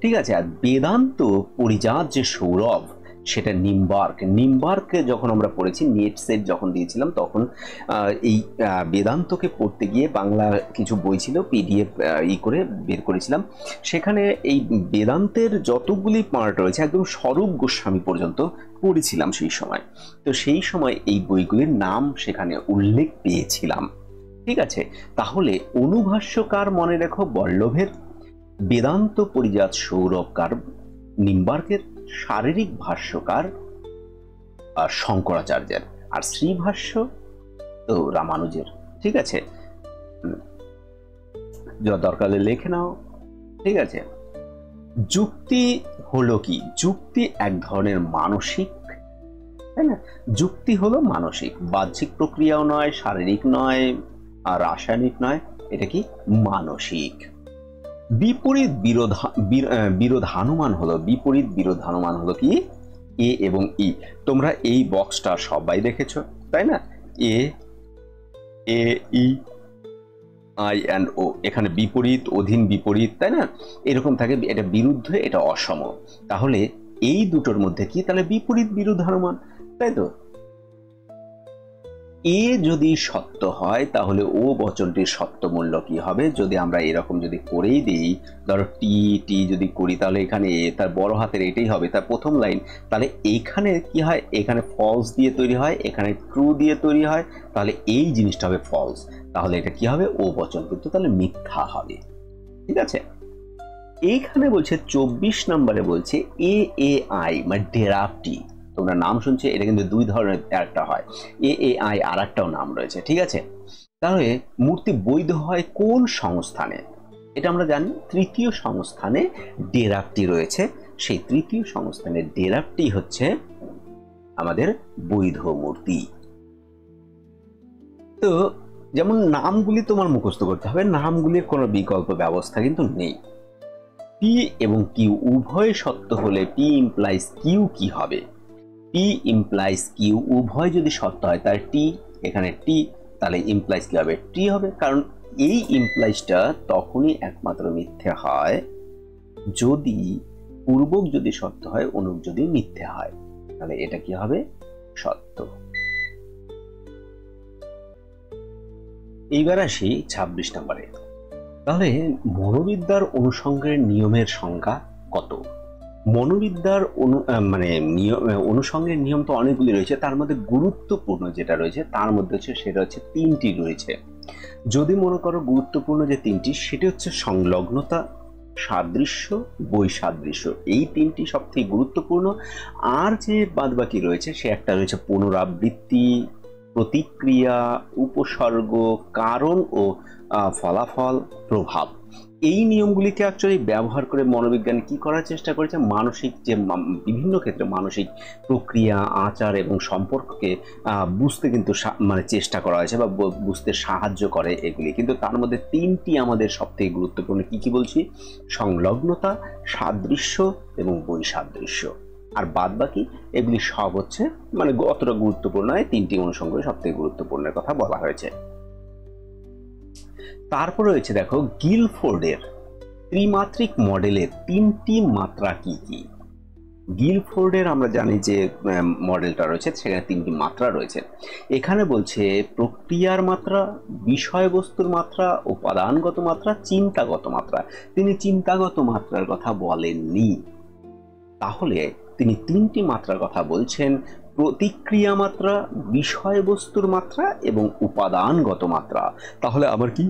A: ঠিক আছে, আর বেদান্ত পরিজাত যে সৌরভ, সেটা নিম্বার্কে যখন আমরা পড়েছি, নেট সেট যখন দিয়েছিলাম, তখন এই বেদান্তকে পড়তে গিয়ে বাংলা কিছু বই ছিল, পিডিএফ করে বের করেছিলাম। সেখানে এই বেদান্তের যতগুলি পার্ট রয়েছে একদম স্বরূপ গোস্বামী পর্যন্ত পড়েছিলাম সেই সময়। তো সেই সময় এই বইগুলির নাম সেখানে উল্লেখ পেয়েছিলাম। ঠিক আছে, তাহলে অনুভাষ্যকার মনে রেখো বল্লভের, বেদান্ত পরিজাত সৌরভকার নিম্বার্কের, শারীরিক ভাষ্যকার শঙ্করাচার্যের, আর শ্রীভাষ্য তো রামানুজের। ঠিক আছে, যা দরকার লেখে নাও। ঠিক আছে, যুক্তি হলো কি? যুক্তি এক ধরনের মানসিক, তাই না? যুক্তি হলো মানসিক, বাহ্যিক প্রক্রিয়াও নয়, শারীরিক নয়, আর রাসায়নিক নয়, এটা কি মানসিক। বিপরীত বিরোধানুমান হলো কি? এ এবং ই। তোমরা এই বক্সটা সবাই দেখেছো, তাই না? এ ই আই অ্যান্ড ও, এখানে বিপরীত, অধীন, বিপরীত, তাই না? এরকম থাকে। এটা বিরুদ্ধ, এটা অসম। তাহলে এই দুটোর মধ্যে কি তাহলে বিপরীত বিরোধানুমান, তাই তো? এ যদি সত্য হয় তাহলে ও বচনটির সত্য মূল্য কি হবে? যদি আমরা এরকম যদি করেই দিই, ধরো টি টি যদি করি তাহলে এখানে এ তার বড় হাতের এটাই হবে তার প্রথম লাইন, তাহলে এইখানে কি হয়, এখানে ফলস দিয়ে তৈরি হয়, এখানে ট্রু দিয়ে তৈরি হয়, তাহলে এই জিনিসটা হবে ফলস, তাহলে এটা কি হবে, ও বচন কিন্তু তাহলে মিথ্যা হবে। ঠিক আছে, এইখানে বলছে 24 নম্বরে বলছে এ এ আই মানে ডেরাপটি, তোমরা নাম শুনছে, এটা কিন্তু দুই ধরনের একটা হয়, এ এ আই আর একটাও নাম রয়েছে। ঠিক আছে, তাহলে মূর্তি বৈধ হয় কোন সংস্থানে? এটা আমরা জানি তৃতীয় সংস্থানে ডেরাপটি রয়েছে, সেই তৃতীয় সংস্থানের ডেরাপটি হচ্ছে আমাদের বৈধ মূর্তি। তো যেমন নামগুলি তোমার মুখস্থ করতে হবে, নামগুলির কোনো বিকল্প ব্যবস্থা কিন্তু নেই। পি এবং কিউ উভয় সত্য হলে পি ইমপ্লাইজ কিউ কি হবে? পি ইমপ্লাইজ কিউ উভয় যদি সত্য হয় তাহলে টি, এখানে টি, তাহলে ইমপ্লাইজ কি হবে, টি হবে। কারণ এই ইমপ্লাইজটা তখনই একমাত্র মিথ্যে হয় যদি পূর্বক যদি সত্য হয়, অনুক যদি মিথ্যে হয়, তাহলে এটা কি হবে, সত্য। এইবার আসি 26 নম্বরে। তাহলে মনোবিদ্যার অনুষঙ্গের নিয়মের সংজ্ঞা কত? মনোবিদ্যার অনুষঙ্গের নিয়ম তো অনেকগুলি রয়েছে, তার মধ্যে গুরুত্বপূর্ণ যেটা রয়েছে তার মধ্যে হচ্ছে সেটা হচ্ছে 3টি রয়েছে। যদি মনে করো গুরুত্বপূর্ণ যে 3টি, সেটি হচ্ছে সংলগ্নতা, সাদৃশ্য, বৈসাদৃশ্য, এই 3টি সব থেকে গুরুত্বপূর্ণ। আর যে বাদবাকি রয়েছে সে একটা রয়েছে পুনরাবৃত্তি, প্রতিক্রিয়া, উপসর্গ, কারণ ও ফলাফল, প্রভাব। এই নিয়মগুলিকে অ্যাকচুয়ালি ব্যবহার করে মনোবিজ্ঞান কি করার চেষ্টা করেছে, মানসিক যে বিভিন্ন ক্ষেত্রে মানসিক প্রক্রিয়া, আচার এবং সম্পর্ককে বুঝতে কিন্তু মানে চেষ্টা করা হয়েছে বা বুঝতে সাহায্য করে এগুলি। কিন্তু তার মধ্যে 3টি আমাদের সব থেকে গুরুত্বপূর্ণ, কি কি বলছি, সংলগ্নতা, সাদৃশ্য এবং বৈসাদৃশ্য। আর বাদ বাকি এগুলি সব হচ্ছে মানে অতটা গুরুত্বপূর্ণ নয়, 3টি অনুষঙ্গে সব থেকে গুরুত্বপূর্ণের কথা বলা হয়েছে। তারপর রয়েছে দেখো গিলফোর্ডের ত্রিমাত্রিক মডেলের 3টি মাত্রা কি কি? গিলফোর্ডের আমরা জানি যে মডেলটা রয়েছে সেখানে 3টি মাত্রা রয়েছে। এখানে বলছে প্রক্রিয়ার মাত্রা, বিষয়বস্তুর মাত্রা, উপাদানগত মাত্রা, চিন্তাগত মাত্রা। তিনি চিন্তাগত মাত্রার কথা বলেননি, তাহলে তিনি 3টি মাত্রার কথা বলছেন, প্রতিক্রিয়া মাত্রা, বিষয়বস্তুর মাত্রা এবং উপাদানগত মাত্রা। তাহলে আবার কি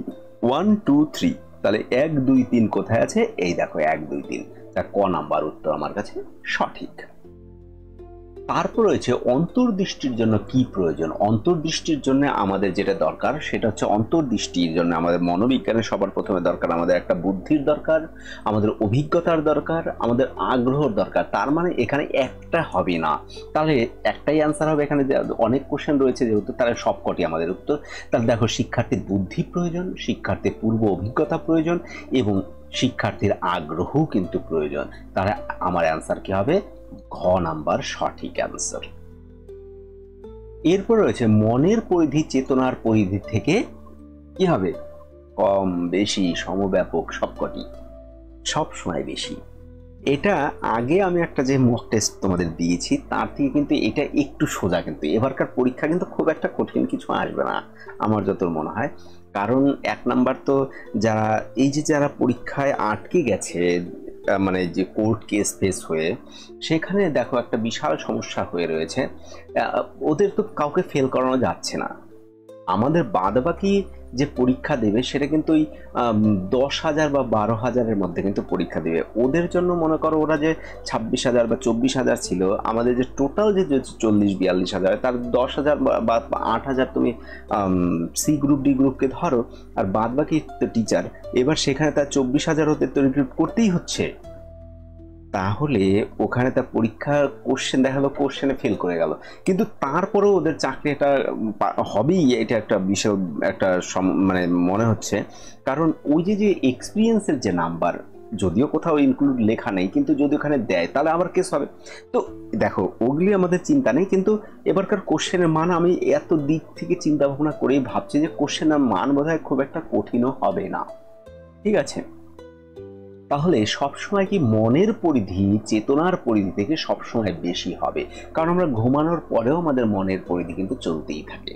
A: 1 2 3, তাহলে 1 2 3 কোথায় আছে, এই দেখো 1 2 3, তা ক নাম্বার উত্তর আমার কাছে সঠিক। তারপর রয়েছে অন্তর্দৃষ্টির জন্য কি প্রয়োজন? অন্তর্দৃষ্টির জন্য আমাদের যেটা দরকার সেটা হচ্ছে, অন্তর্দৃষ্টির জন্য আমাদের মনোবিজ্ঞানের সবার প্রথমে দরকার আমাদের একটা বুদ্ধির দরকার, আমাদের অভিজ্ঞতার দরকার, আমাদের আগ্রহর দরকার। তার মানে এখানে একটা হবে না, তাহলে একটাই অ্যান্সার হবে। এখানে অনেক কোশ্চেন রয়েছে যেহেতু, তাহলে সবকটি আমাদের উত্তর। তাহলে দেখো শিক্ষার্থীর বুদ্ধি প্রয়োজন, শিক্ষার্থীর পূর্ব অভিজ্ঞতা প্রয়োজন এবং শিক্ষার্থীর আগ্রহ কিন্তু প্রয়োজন। তাহলে আমার অ্যান্সার কি হবে, ঘ নাম্বার সঠিক অ্যান্সার। এরপর রয়েছে মনের পরিধি চেতনার পরিধি থেকে কি হবে, কম, বেশি, সমব্যাপক, সবকটি, সব সময় বেশি। এটা আগে আমি একটা যে মক টেস্ট তোমাদের দিয়েছি তার থেকে কিন্তু এটা একটু সোজা, কিন্তু এবারকার পরীক্ষা কিন্তু খুব একটা কঠিন কিছু আসবে না আমার যত মনে হয়। কারণ 1 নাম্বার তো যারা এই যে যারা পরীক্ষায় আটকে গেছে, মানে যে কোর্ট কেস ফেস হয়ে, সেখানে দেখো একটা বিশাল সমস্যা হয়ে রয়েছে, ওদের তো কাউকে ফেল করানো যাচ্ছে না। আমাদের বাদবাকি যে পরীক্ষা দেবে সেটা কিন্তু ওই 10,000 বা 12,000-এর মধ্যে কিন্তু পরীক্ষা দেবে। ওদের জন্য মনে করো ওরা যে 26,000 বা 24,000 ছিল, আমাদের যে টোটাল যে 40-42,000, তার 10,000 বা 8,000 তুমি সি গ্রুপ ডি গ্রুপকে ধরো, আর বাদ বাকি টিচার, এবার সেখানে তার 24,000 হতে তো রিক্রুট করতেই হচ্ছে। তাহলে ওখানে তার পরীক্ষার কোশ্চেন দেখা গেল কোশ্চেনে ফেল করে গেল, কিন্তু তারপরেও ওদের চাকরি এটা হবেই, এটা একটা বিষয় একটা মানে মনে হচ্ছে। কারণ ওই যে এক্সপিরিয়েন্সের যে নাম্বার, যদিও কোথাও ইনক্লুড লেখা নেই, কিন্তু যদি ওখানে দেয় তাহলে আবার কেস হবে। তো দেখো ওগুলি আমাদের চিন্তা নেই, কিন্তু এবারকার কোশ্চেনের মান আমি এত দিক থেকে চিন্তা ভাবনা করেই ভাবছি যে কোশ্চেনের মান বোধহয় খুব একটা কঠিনও হবে না। ঠিক আছে, তাহলে সবসময় কি মনের পরিধি চেতনার পরিধি থেকে সবসময় বেশি হবে? কারণ আমরা ঘুমানোর পরেও আমাদের মনের পরিধি কিন্তু চলতেই থাকে।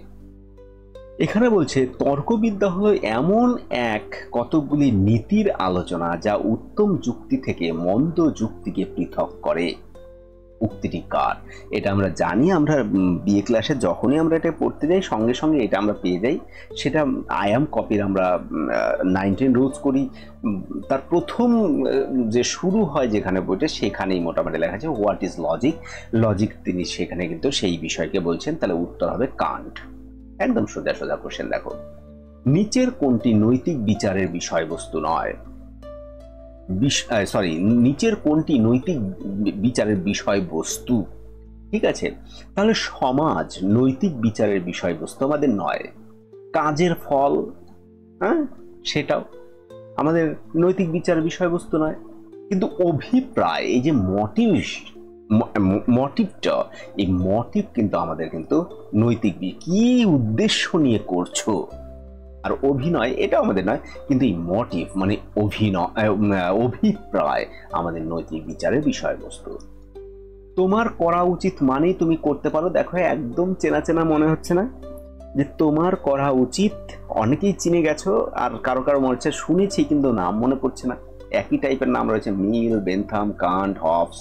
A: এখানে বলছে তর্কবিদ্যা হলো এমন এক কতকগুলি নীতির আলোচনা যা উত্তম যুক্তি থেকে মন্দ যুক্তিকে পৃথক করে। উক্তিটি কার? এটা আমরা জানি, আমরা বিএ ক্লাসে যখনই আমরা এটা পড়তে যাই সঙ্গে সঙ্গে এটা আমরা পেয়ে যাই। সেটা আই কপির আমরা 19 রুলস করি, তার প্রথম যে শুরু হয় যেখানে বইটা সেখানেই মোটামুটি লেখা আছে হোয়াট ইজ লজিক। লজিক তিনি সেখানে কিন্তু সেই বিষয়কে বলছেন। তাহলে উত্তর হবে কান্ট। একদম সোজা সোজা কোশ্চেন। দেখো, নিচের কোনটি নৈতিক বিচারের বিষয়বস্তু নয়? নিচের কোনটি নৈতিক বিচারের বিষয়বস্তু? ঠিক আছে, তাহলে সমাজ নৈতিক বিচারের বিষয়বস্তু আমাদের নয়। কাজের ফল, হ্যাঁ, সেটাও আমাদের নৈতিক বিচারের বিষয়বস্তু নয়। কিন্তু অভিপ্রায়, এই যে মোটিভটা, এই মোটিভ কিন্তু আমাদের কিন্তু নৈতিক, কি উদ্দেশ্য নিয়ে করছো, আর অভিনয় এটা আমাদের নয়। কিন্তু এই মোটিভ মানে অভিপ্রায় আমাদের নৈতিক বিচারের বিষয়বস্তু। তোমার করা উচিত মানেই তুমি করতে পারো। দেখো, একদম চেনা চেনা মনে হচ্ছে না? যে তোমার করা উচিত, অনেকেই চিনে গেছো, আর কারো কারো মনে হচ্ছে শুনেছি কিন্তু নাম মনে পড়ছে না। একই টাইপের নাম রয়েছে, মিল, বেনথাম, কান্ট, হবস।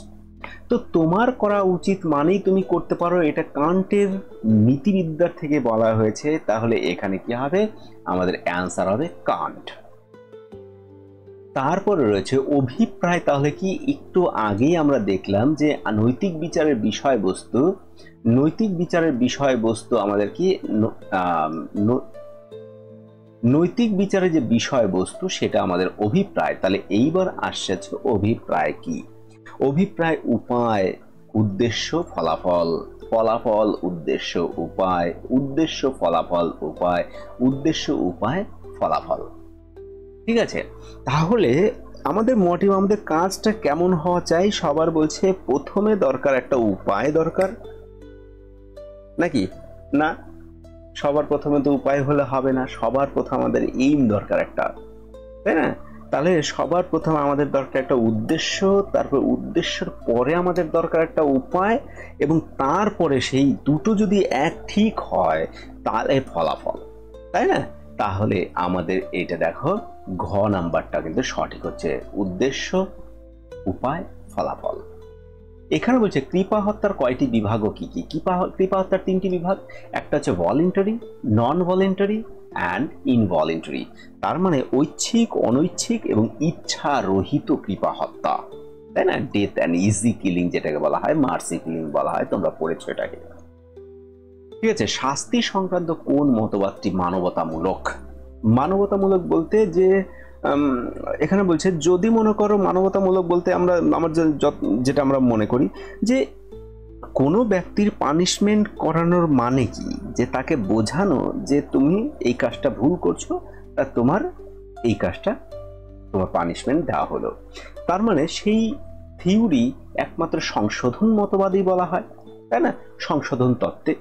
A: তো তোমার করা উচিত মানেই তুমি করতে পারো, এটা কান্টের নীতিবিদ্যার থেকে বলা হয়েছে। তাহলে এখানে কি হবে? আমাদের অ্যান্সার হবে কান্ট। তারপরে রয়েছে অভিপ্রায়। তাহলে কি একটু আগেই আমরা দেখলাম যে নৈতিক বিচারের বিষয়বস্তু, নৈতিক বিচারের বিষয়বস্তু আমাদের কি নৈতিক বিচারের যে বিষয়বস্তু সেটা আমাদের অভিপ্রায়। তাহলে এইবার আসছে অভিপ্রায় কি? অভিপ্রায় উপায়, উদ্দেশ্য, ফলাফল, ফলাফল, উদ্দেশ্য, উপায়, উদ্দেশ্য, ফলাফল, উপায়, উদ্দেশ্য, উপায়, ফলাফল। ঠিক আছে, তাহলে আমাদের মোটিভ, আমাদের কাজটা কেমন হওয়া চাই? সবার বলছে প্রথমে দরকার একটা উপায় দরকার, নাকি না? সবার প্রথমে তো উপায় হলে হবে না, সবার প্রথম আমাদের এইম দরকার একটা, তাই না? তাহলে সবার প্রথম আমাদের দরকার একটা উদ্দেশ্য, তারপর উদ্দেশ্যের পরে আমাদের দরকার একটা উপায়, এবং তারপরে সেই দুটো যদি এক ঠিক হয় তাহলে ফলাফল, তাই না? তাহলে আমাদের এটা দেখো ঘ নাম্বারটা কিন্তু সঠিক হচ্ছে, উদ্দেশ্য, উপায়, ফলাফল। এখানে বলছে কৃপা হত্যার কয়টি বিভাগ ও কি কি? কৃপা হত্যার 3টি বিভাগ। একটা হচ্ছে voluntary, non voluntary and involuntary. তার মানে ঐচ্ছিক, অনৈচ্ছিক এবং ইচ্ছা রহিত কৃপা হত্যা, তাই না? ডেথ অ্যান্ড ইজি কিলিং যেটাকে বলা হয়, মার্সি কিলিং বলা হয়, তোমরা পড়েছো এটাকে। ঠিক আছে, শাস্তি সংক্রান্ত কোন মতবাদটি মানবতামূলক? মানবতামূলক বলতে যে এখানে বলছে, যদি মনে করো মানবতামূলক বলতে আমার যেটা আমরা মনে করি যে কোনো ব্যক্তির পানিশমেন্ট করানোর মানে কি, যে তাকে বোঝানো যে তুমি এই কাজটা ভুল করছো, আর তোমার এই কাজটা, তোমার পানিশমেন্ট দেওয়া হলো। তার মানে সেই থিওরি একমাত্র সংশোধন মতবাদই বলা হয়, তাই না? সংশোধন তত্ত্বে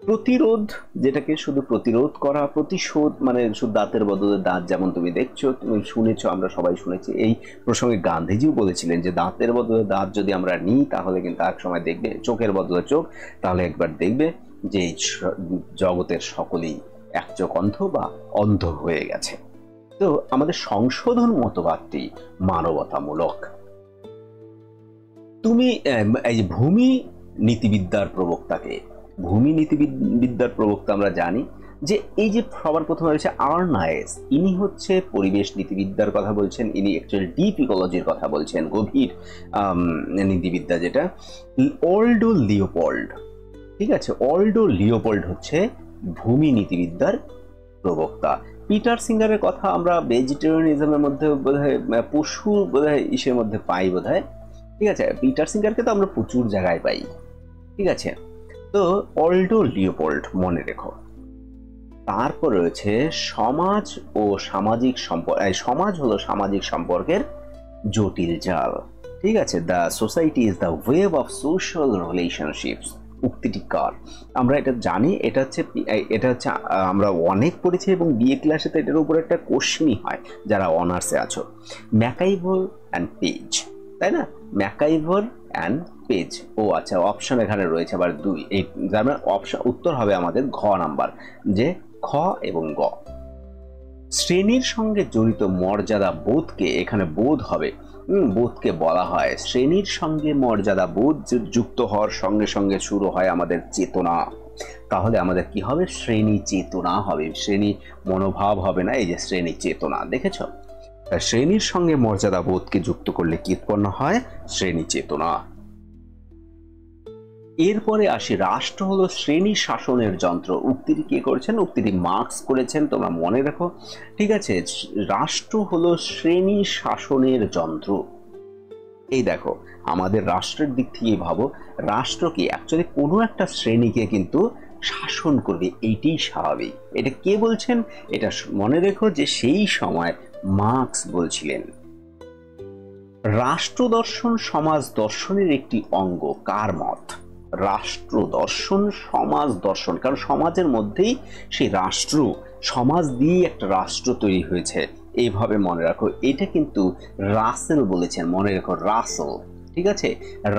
A: প্রতিরোধ, যেটাকে শুধু প্রতিরোধ করা, প্রতিশোধ মানে শুধু দাঁতের বদলে দাঁত, যেমন তুমি দেখছো, তুমি শুনেছো, আমরা সবাই শুনেছি। এই প্রসঙ্গে গান্ধীজিও বলেছিলেন যে দাঁতের বদলে দাঁত যদি আমরা নিই তাহলে কিন্তু এক সময় দেখবে, চোখের বদলে চোখ, তাহলে একবার দেখবে যে জগতের সকলেই এক চোখ অন্ধ বা অন্ধ হয়ে গেছে। তো আমাদের সংশোধন মতবাদটি মানবতামূলক। তুমি এই যে ভূমি নীতিবিদ্যার প্রবক্তাকে, ভূমি নীতিবিদ্যার প্রবক্তা আমরা জানি যে এই যে সবার প্রথমে রয়েছে আর্নায়েস, ইনি হচ্ছে পরিবেশ নীতিবিদ্যার কথা বলছেন, ইনি অ্যাকচুয়ালি ডিপ ইকোলজির কথা বলছেন, গভীর নীতিবিদ্যা যেটা। অলডো লিওপোল্ড, ঠিক আছে, অলডো লিওপোল্ড হচ্ছে ভূমি নীতিবিদ্যার প্রবক্তা। পিটার সিঙ্গারের কথা আমরা ভেজিটেরিয়ানিজমের মধ্যে বোধহয়, পশু বোধহয় ইসের মধ্যে পাই বোধহয়। ঠিক আছে, পিটার সিঙ্গারকে তো আমরা প্রচুর জায়গায় পাই। ঠিক আছে, তো অলডো লিওপোল্ড মনে রেখো। তারপর রয়েছে সমাজ ও সামাজিক সম্পর্ক। সমাজ হলো সামাজিক সম্পর্কের জটিল জাল। ঠিক আছে, the society is the web of social relationships. উক্তিটি কার? আমরা এটা জানি, এটা হচ্ছে আমরা অনেক পড়েছি এবং বিএ ক্লাসে তো এটার উপর একটা কোশ্চেনই হয় যারা অনার্সে আছো। ম্যাকাইভার অ্যান্ড পেজ, তাই না? MacIver and page. ও আচ্ছা, অপশন এখানে রয়েছে আবার 2। এই অপশন উত্তর হবে আমাদের ঘ নাম্বার, যে খ এবং গ। শ্রেণীর সঙ্গে জড়িত মর্যাদা বোধকে, এখানে বোধ হবে, বোধকে বলা হয় শ্রেণীর সঙ্গে মর্যাদা বোধ যুক্ত হওয়ার সঙ্গে সঙ্গে শুরু হয় আমাদের চেতনা। তাহলে আমাদের কি হবে? শ্রেণী চেতনা হবে, শ্রেণী মনোভাব হবে না, এই যে শ্রেণী চেতনা। দেখেছ? শ্রেণীর সঙ্গে মর্যাদা বোধকে যুক্ত করলে কি উৎপন্ন হয়? শ্রেণী চেতনা। এরপরে আসি, রাষ্ট্র হলো শ্রেণী শাসনের যন্ত্র। উক্তিটি কে করেছেন? উক্তিটি মার্কস করেছেন, তোমরা মনে রাখো। ঠিক আছে, রাষ্ট্র হলো শ্রেণী শাসনের যন্ত্র। এই দেখো, আমাদের রাষ্ট্রের দিক থেকে ভাবো, রাষ্ট্র কি অ্যাকচুয়ালি কোনো একটা শ্রেণীকে কিন্তু শাসন করবে, এইটাই স্বাভাবিক। এটা কে বলছেন? এটা মনে রেখো যে সেই সময় মার্কস বলছিলেন। রাষ্ট্র দর্শন সমাজ দর্শনের একটি অঙ্গ। কার মত? রাষ্ট্র দর্শন সমাজ দর্শন, কারণ সমাজের মধ্যেই সেই রাষ্ট্র, সমাজ দিয়ে একটা রাষ্ট্র তৈরি হয়েছে, এইভাবে মনে রাখো। এটা কিন্তু রাসেল বলেছেন, মনে রাখো, রাসেল। ঠিক আছে,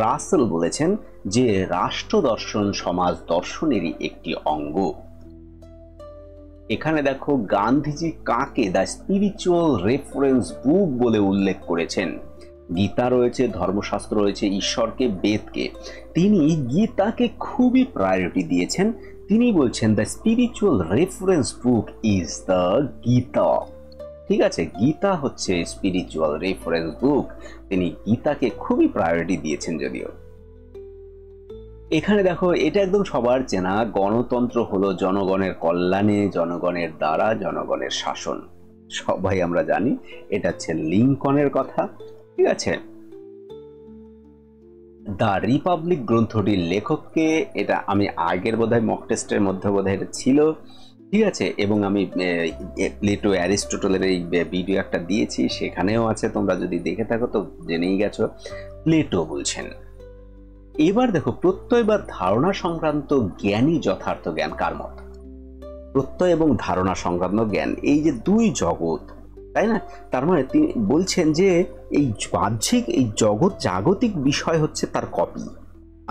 A: রাসেল বলেছেন যে রাষ্ট্র দর্শন সমাজ দর্শনেরই একটি অঙ্গ। এখানে দেখো, গান্ধীজি কাকে দ্য স্পিরিচুয়াল রেফারেন্স বুক বলে উল্লেখ করেছেন? গীতা রয়েছে, ধর্মশাস্ত্র রয়েছে, ঈশ্বরকে, বেদকে। তিনি গীতাকে খুবই প্রায়োরিটি দিয়েছেন। তিনি বলছেন the spiritual reference book is the Gita. ঠিক আছে, গীতা হচ্ছে স্পিরিচুয়াল রেফারেন্স বুক। তিনি গীতাকে খুবই প্রায়োরিটি দিয়েছেন। যদিও এখানে দেখো, এটা একদম সবার চেনা, গণতন্ত্র হলো জনগণের কল্যাণে, জনগণের দ্বারা, জনগণের শাসন। সবাই আমরা জানি এটা হচ্ছে লিঙ্কনের কথা। ঠিক আছে, দ্য রিপাবলিক গ্রন্থটির লেখককে, এটা আমি আগের বোধহয় মক টেস্টের মধ্যে বোধহয় এটা ছিল। ঠিক আছে, এবং আমি প্লেটো অ্যারিস্টটলের এই ভিডিও একটা দিয়েছি, সেখানেও আছে, তোমরা যদি দেখে থাকো তো জেনেই গেছো, প্লেটো বলছেন। এবার দেখো, প্রত্যয় বা ধারণা সংক্রান্ত জ্ঞানই যথার্থ জ্ঞান। কার মত? প্রত্যয় এবং ধারণা সংক্রান্ত জ্ঞান, এই যে দুই জগৎ, তাই না? তার মানে তিনি বলছেন যে এই বাহ্যিক এই জগৎ, জাগতিক বিষয় হচ্ছে তার কপি।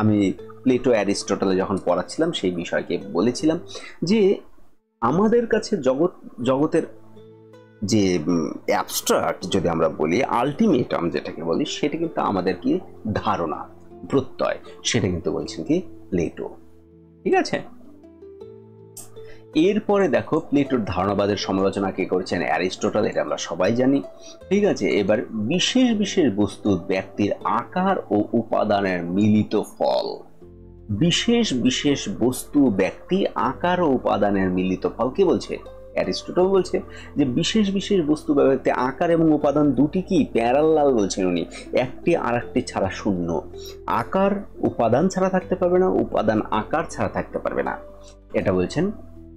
A: আমি প্লেটো অ্যারিস্টটলে যখন পড়াচ্ছিলাম সেই বিষয়কে বলেছিলাম যে আমাদের কাছে জগতের যে অ্যাবস্ট্রাক্ট যদি আমরা বলি, আলটিমেটাম যেটাকে বলি, সেটা কিন্তু আমাদের কি ধারণা, প্রত্যয়, সেটা কিন্তু বলছেন কি প্লেটো। ঠিক আছে, এরপরে দেখো, প্লেটোর ধারণাবাদের সমালোচনা কে করেছেন? অ্যারিস্টটল, এটা আমরা সবাই জানি। ঠিক আছে, এবার বিশেষ বিশেষ বস্তু ব্যক্তির আকার ও উপাদানের মিলিত ফল। বিশেষ বিশেষ বস্তু ব্যক্তি আকার ও উপাদানের মিলিত ফল কে বলছে? অ্যারিস্টটল বলছে যে বিশেষ বিশেষ বস্তু ব্যক্তি আকার এবং উপাদান দুটি কি প্যারালাল বলছেন উনি, একটি আর একটি ছাড়া শূন্য। আকার উপাদান ছাড়া থাকতে পারবে না, উপাদান আকার ছাড়া থাকতে পারবে না, এটা বলছেন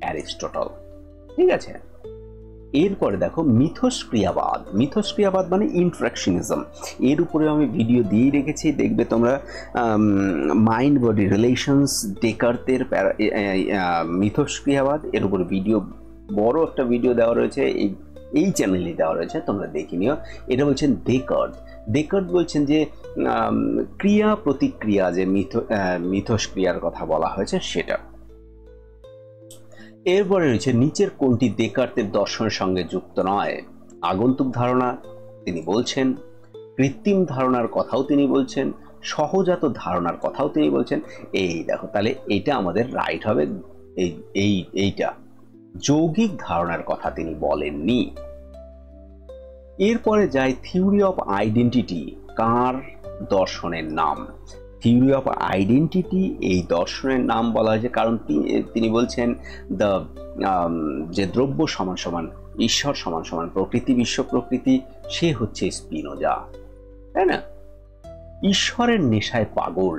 A: অ্যারিস্টটল। ঠিক আছে, এরপরে দেখো, মিথস্ক্রিয়াবাদ। মিথস্ক্রিয়াবাদ মানে ইন্ট্রাকশনিজম, এর উপরে আমি ভিডিও দিয়ে রেখেছি, দেখবে তোমরা। মাইন্ড বডি রিলেশনস, ডেকার্তের মিথস্ক্রিয়াবাদ, এর উপরে ভিডিও, বড় একটা ভিডিও দেওয়া রয়েছে, এই চ্যানেলে দেওয়া রয়েছে, তোমরা দেখে নিও। এটা বলছেন ডেকার্ত। ডেকার্ত বলছেন যে ক্রিয়া প্রতিক্রিয়া, যে মিথস্ক্রিয়ার কথা বলা হয়েছে সেটা। এরপরে রয়েছে নিচের কোনটি ডেকার্তের দর্শনের সঙ্গে যুক্ত নয়? আগন্তুক ধারণা তিনি বলছেন, কৃত্রিম ধারণার কথাও তিনি বলছেন, সহজাত ধারণার কথাও তিনি বলছেন। এই দেখো, তাহলে এইটা আমাদের রাইট হবে। এইটা যৌগিক ধারণার কথা তিনি বলেননি। এরপরে যাই, থিওরি অফ আইডেন্টিটি কার দর্শনের নাম? থিওরি অফ আইডেন্টিটি এই দর্শনের নাম বলা হয়েছে কারণ তিনি বলছেন যে দ্রব্য সমান সমান ঈশ্বর সমান সমান প্রকৃতি, বিশ্ব প্রকৃতি, সে হচ্ছে স্পিনোজা, তাই না? ঈশ্বরের নেশায় পাগল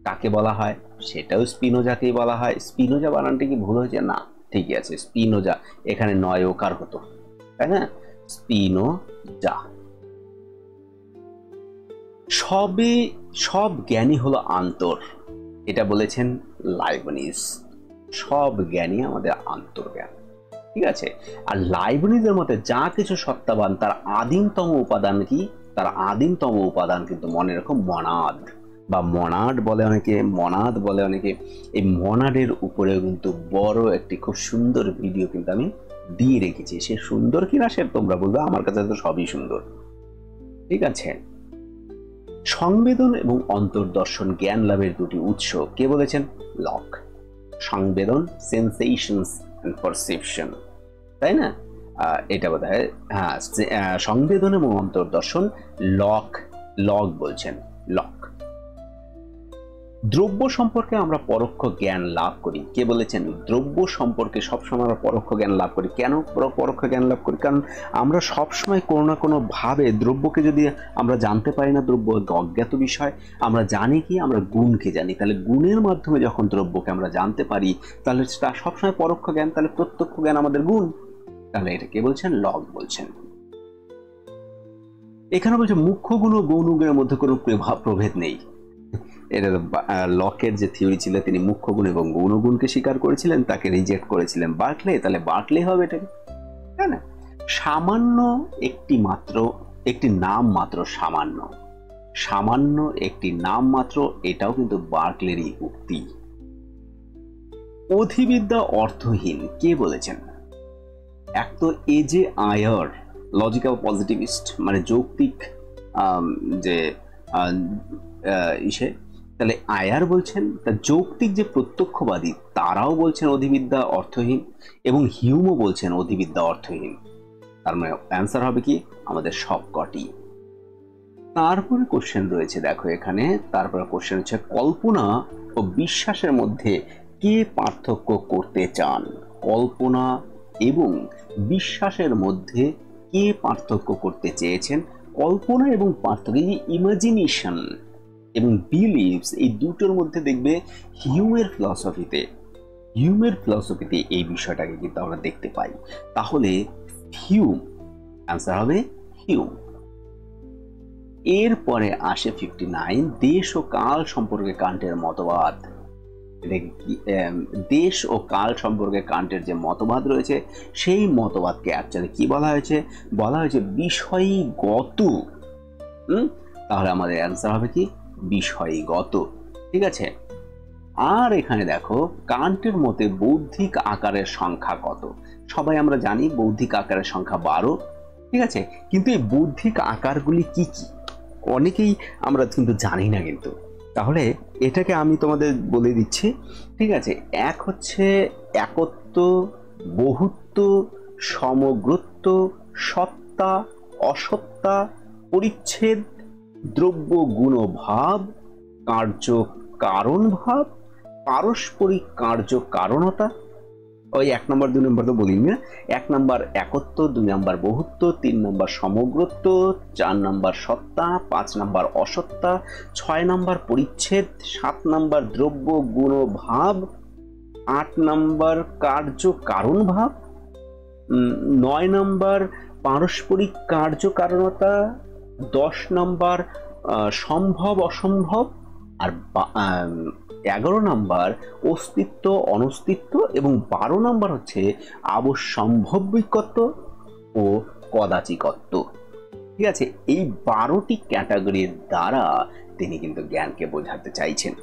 A: কাকে বলা হয়? সেটাও স্পিনোজাকেই বলা হয়। স্পিনোজা বানানটা কি ভুল হয়েছে? না, ঠিকই আছে, স্পিনোজা, এখানে নয় ওকার হতো, তাই না? স্পিনোজা। সব জ্ঞানী হলো আন্তর। এটা বলেছেন লাইবনিজ। সব জ্ঞানই আমাদের আন্তর্জ্ঞান, ঠিক আছে। আর লাইবনিজের মতে যা কিছু সত্তাবান তার আদিমতম উপাদান কি? তার আদিমতম উপাদান কিন্তু মনে রাখো মনাদ বা মনাড বলে অনেকে, মনাদ বলে অনেকে। এই মনাডের উপরেও কিন্তু বড় একটি খুব সুন্দর ভিডিও কিন্তু আমি দিয়ে রেখেছি। সে সুন্দর কিনা সে তোমরা বলবে, আমার কাছে তো সবই সুন্দর, ঠিক আছে। সংবেদন এবং অন্তর্দর্শন জ্ঞান লাভের দুটি উৎস কে বলেছেন? লক। সংবেদন, সেন্সেশনস এন্ড পারসেপশন, তাই না? এটা বোধ হয়, হ্যাঁ, সংবেদন এবং অন্তর্দর্শন লক বলছেন, লক। দ্রব্য সম্পর্কে আমরা পরোক্ষ জ্ঞান লাভ করি কে বলেছেন? দ্রব্য সম্পর্কে সবসময় আমরা পরোক্ষ জ্ঞান লাভ করি। কেন পরোক্ষ জ্ঞান লাভ করি? কারণ আমরা সবসময় কোনো না কোনো ভাবে দ্রব্যকে যদি আমরা জানতে পারি না, দ্রব্য অজ্ঞাত বিষয়, আমরা জানি কি? আমরা গুণকে জানি। তাহলে গুণের মাধ্যমে যখন দ্রব্যকে আমরা জানতে পারি, তাহলে সেটা সবসময় পরোক্ষ জ্ঞান। তাহলে প্রত্যক্ষ জ্ঞান আমাদের গুণ। তাহলে এটা কে বলছেন? লক বলছেন। এখানে বলছে মুখ্য গুণ ও গৌণ গুণের মধ্যে কোনো প্রভেদ নেই। এটা লকের যে থিওরি ছিল, তিনি মুখ্য গুণ এবং গৌণ গুণকে স্বীকার করেছিলেন, তাকে রিজেক্ট করেছিলেন বার্কলে। তাহলে বার্কলে হবে এটাকে, তাই না? সামান্য একটি নাম মাত্র, সামান্য একটি নাম মাত্র, এটাও কিন্তু বার্কলেরই উক্তি। অধিবিদ্যা অর্থহীন কে বলেছেন? এক তো এজে আয়ার, লজিক্যাল পজিটিভিস্ট, মানে যৌক্তিক যে ইসে, তাহলে আয়ার বলছেন। তা যৌক্তিক যে প্রত্যক্ষবাদী তারাও বলছেন অধিবিদ্যা অর্থহীন, এবং হিউমও বলছেন অধিবিদ্যা অর্থহীন। তার মানে অ্যান্সার হবে কি? আমাদের সবকটি। তারপরে কোশ্চেন রয়েছে, দেখো এখানে। তারপরে কোশ্চেন হচ্ছে কল্পনা ও বিশ্বাসের মধ্যে কে পার্থক্য করতে চান? কল্পনা এবং বিশ্বাসের মধ্যে কে পার্থক্য করতে চেয়েছেন? কল্পনা এবং পার্থক্য, এই যে ইমাজিনেশন এবং বিলিভস, এই দুটোর মধ্যে দেখবে হিউমের ফিলসফিতে এই বিষয়টাকে কিন্তু আমরা দেখতে পাই। তাহলে হিউম, অ্যান্সার হবে হিউম। এরপরে আসে 59, দেশ ও কাল সম্পর্কে কান্টের মতবাদ। দেশ ও কাল সম্পর্কে কান্টের যে মতবাদ রয়েছে, সেই মতবাদকে অ্যাকচুয়ালি কি বলা হয়েছে? বলা হয়েছে বিষয়গত। তাহলে আমাদের অ্যান্সার হবে কি? বিষয়গত, ঠিক আছে। আর এখানে দেখো, কান্টের মতে বৌদ্ধিক আকারের সংখ্যা কত? সবাই আমরা জানি বৌদ্ধিক আকারের সংখ্যা 12, ঠিক আছে। কিন্তু এই বৌদ্ধিক আকারগুলি কি কি অনেকেই আমরা কিন্তু জানি না কিন্তু। তাহলে এটাকে আমি তোমাদের বলে দিচ্ছি, ঠিক আছে। এক হচ্ছে একত্ব, বহুত্ব, সমগ্রত্ব, সত্তা, অসত্তা, পরিচ্ছেদ, দ্রব্য গুণ ভাব, কার্য কারণ ভাব, পারস্পরিক কার্য কারণতা। ওই 1 নম্বর 2 নম্বর তো বলিনি না। 1 নম্বর একত্ব, 2 নম্বর বহুত্ব, 3 নম্বর সমগ্রত্ব, 4 নম্বর সত্তা, 5 নম্বর অসত্তা, 6 নম্বর পরিচ্ছেদ, 7 নম্বর দ্রব্য গুণ ভাব, 8 নম্বর কার্য কারণ ভাব, 9 নম্বর পারস্পরিক কার্য কারণতা, 10 নম্বর সম্ভব অসম্ভব, আর 11 নম্বর অস্তিত্ব অনস্তিত্ব, এবং 12 নম্বর হচ্ছে আবশ্যম্ভাবিকত্ব ও কদাচিকত্ব, ঠিক আছে। এই 12টি ক্যাটাগরির দ্বারা তিনি কিন্তু জ্ঞানকে বোঝাতে চাইছেন।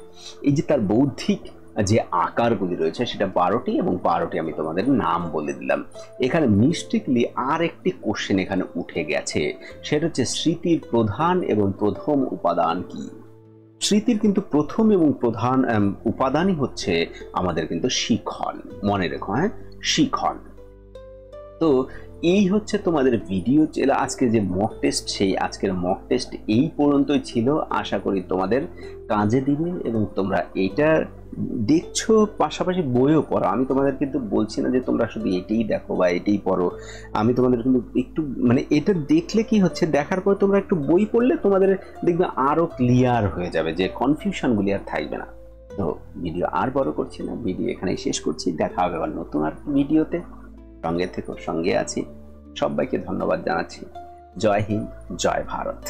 A: এই যে তার বৌদ্ধিক যে আকারগুলি রয়েছে সেটা 12টি, এবং 12টি আমি তোমাদের নাম বলে দিলাম। এখানে মিস্টেকলি আর একটি কোশ্চেন এখানে উঠে গেছে, সেটা হচ্ছে স্মৃতির প্রধান এবং প্রথম উপাদান কি? স্মৃতির কিন্তু প্রথম এবং প্রধান উপাদানই হচ্ছে আমাদের কিন্তু শিখন, মনে রেখো, হ্যাঁ, শিখন। তো এই হচ্ছে তোমাদের ভিডিও ছিল আজকে যে মক টেস্ট, সেই আজকের মক টেস্ট এই পর্যন্তই ছিল। আশা করি তোমাদের কাজে দিবে এবং তোমরা এইটা দেখছো, পাশাপাশি বইও পড়ো। আমি তোমাদের কিন্তু বলছি না যে তোমরা শুধু এটাই দেখো বা এটাই পড়ো। আমি তোমাদের কিন্তু একটু মানে এটা দেখলে কি হচ্ছে, দেখার পর তোমরা একটু বই পড়লে তোমাদের দেখবে আরো ক্লিয়ার হয়ে যাবে, যে কনফিউশনগুলি আর থাকবে না। তো ভিডিও আর বড় করছি না, ভিডিও এখানেই শেষ করছি। দেখা হবে আবার নতুন আর ভিডিওতে। সঙ্গে থেকো, সঙ্গে আছি। সবাইকে ধন্যবাদ জানাচ্ছি। জয় হিন্দ, জয় ভারত।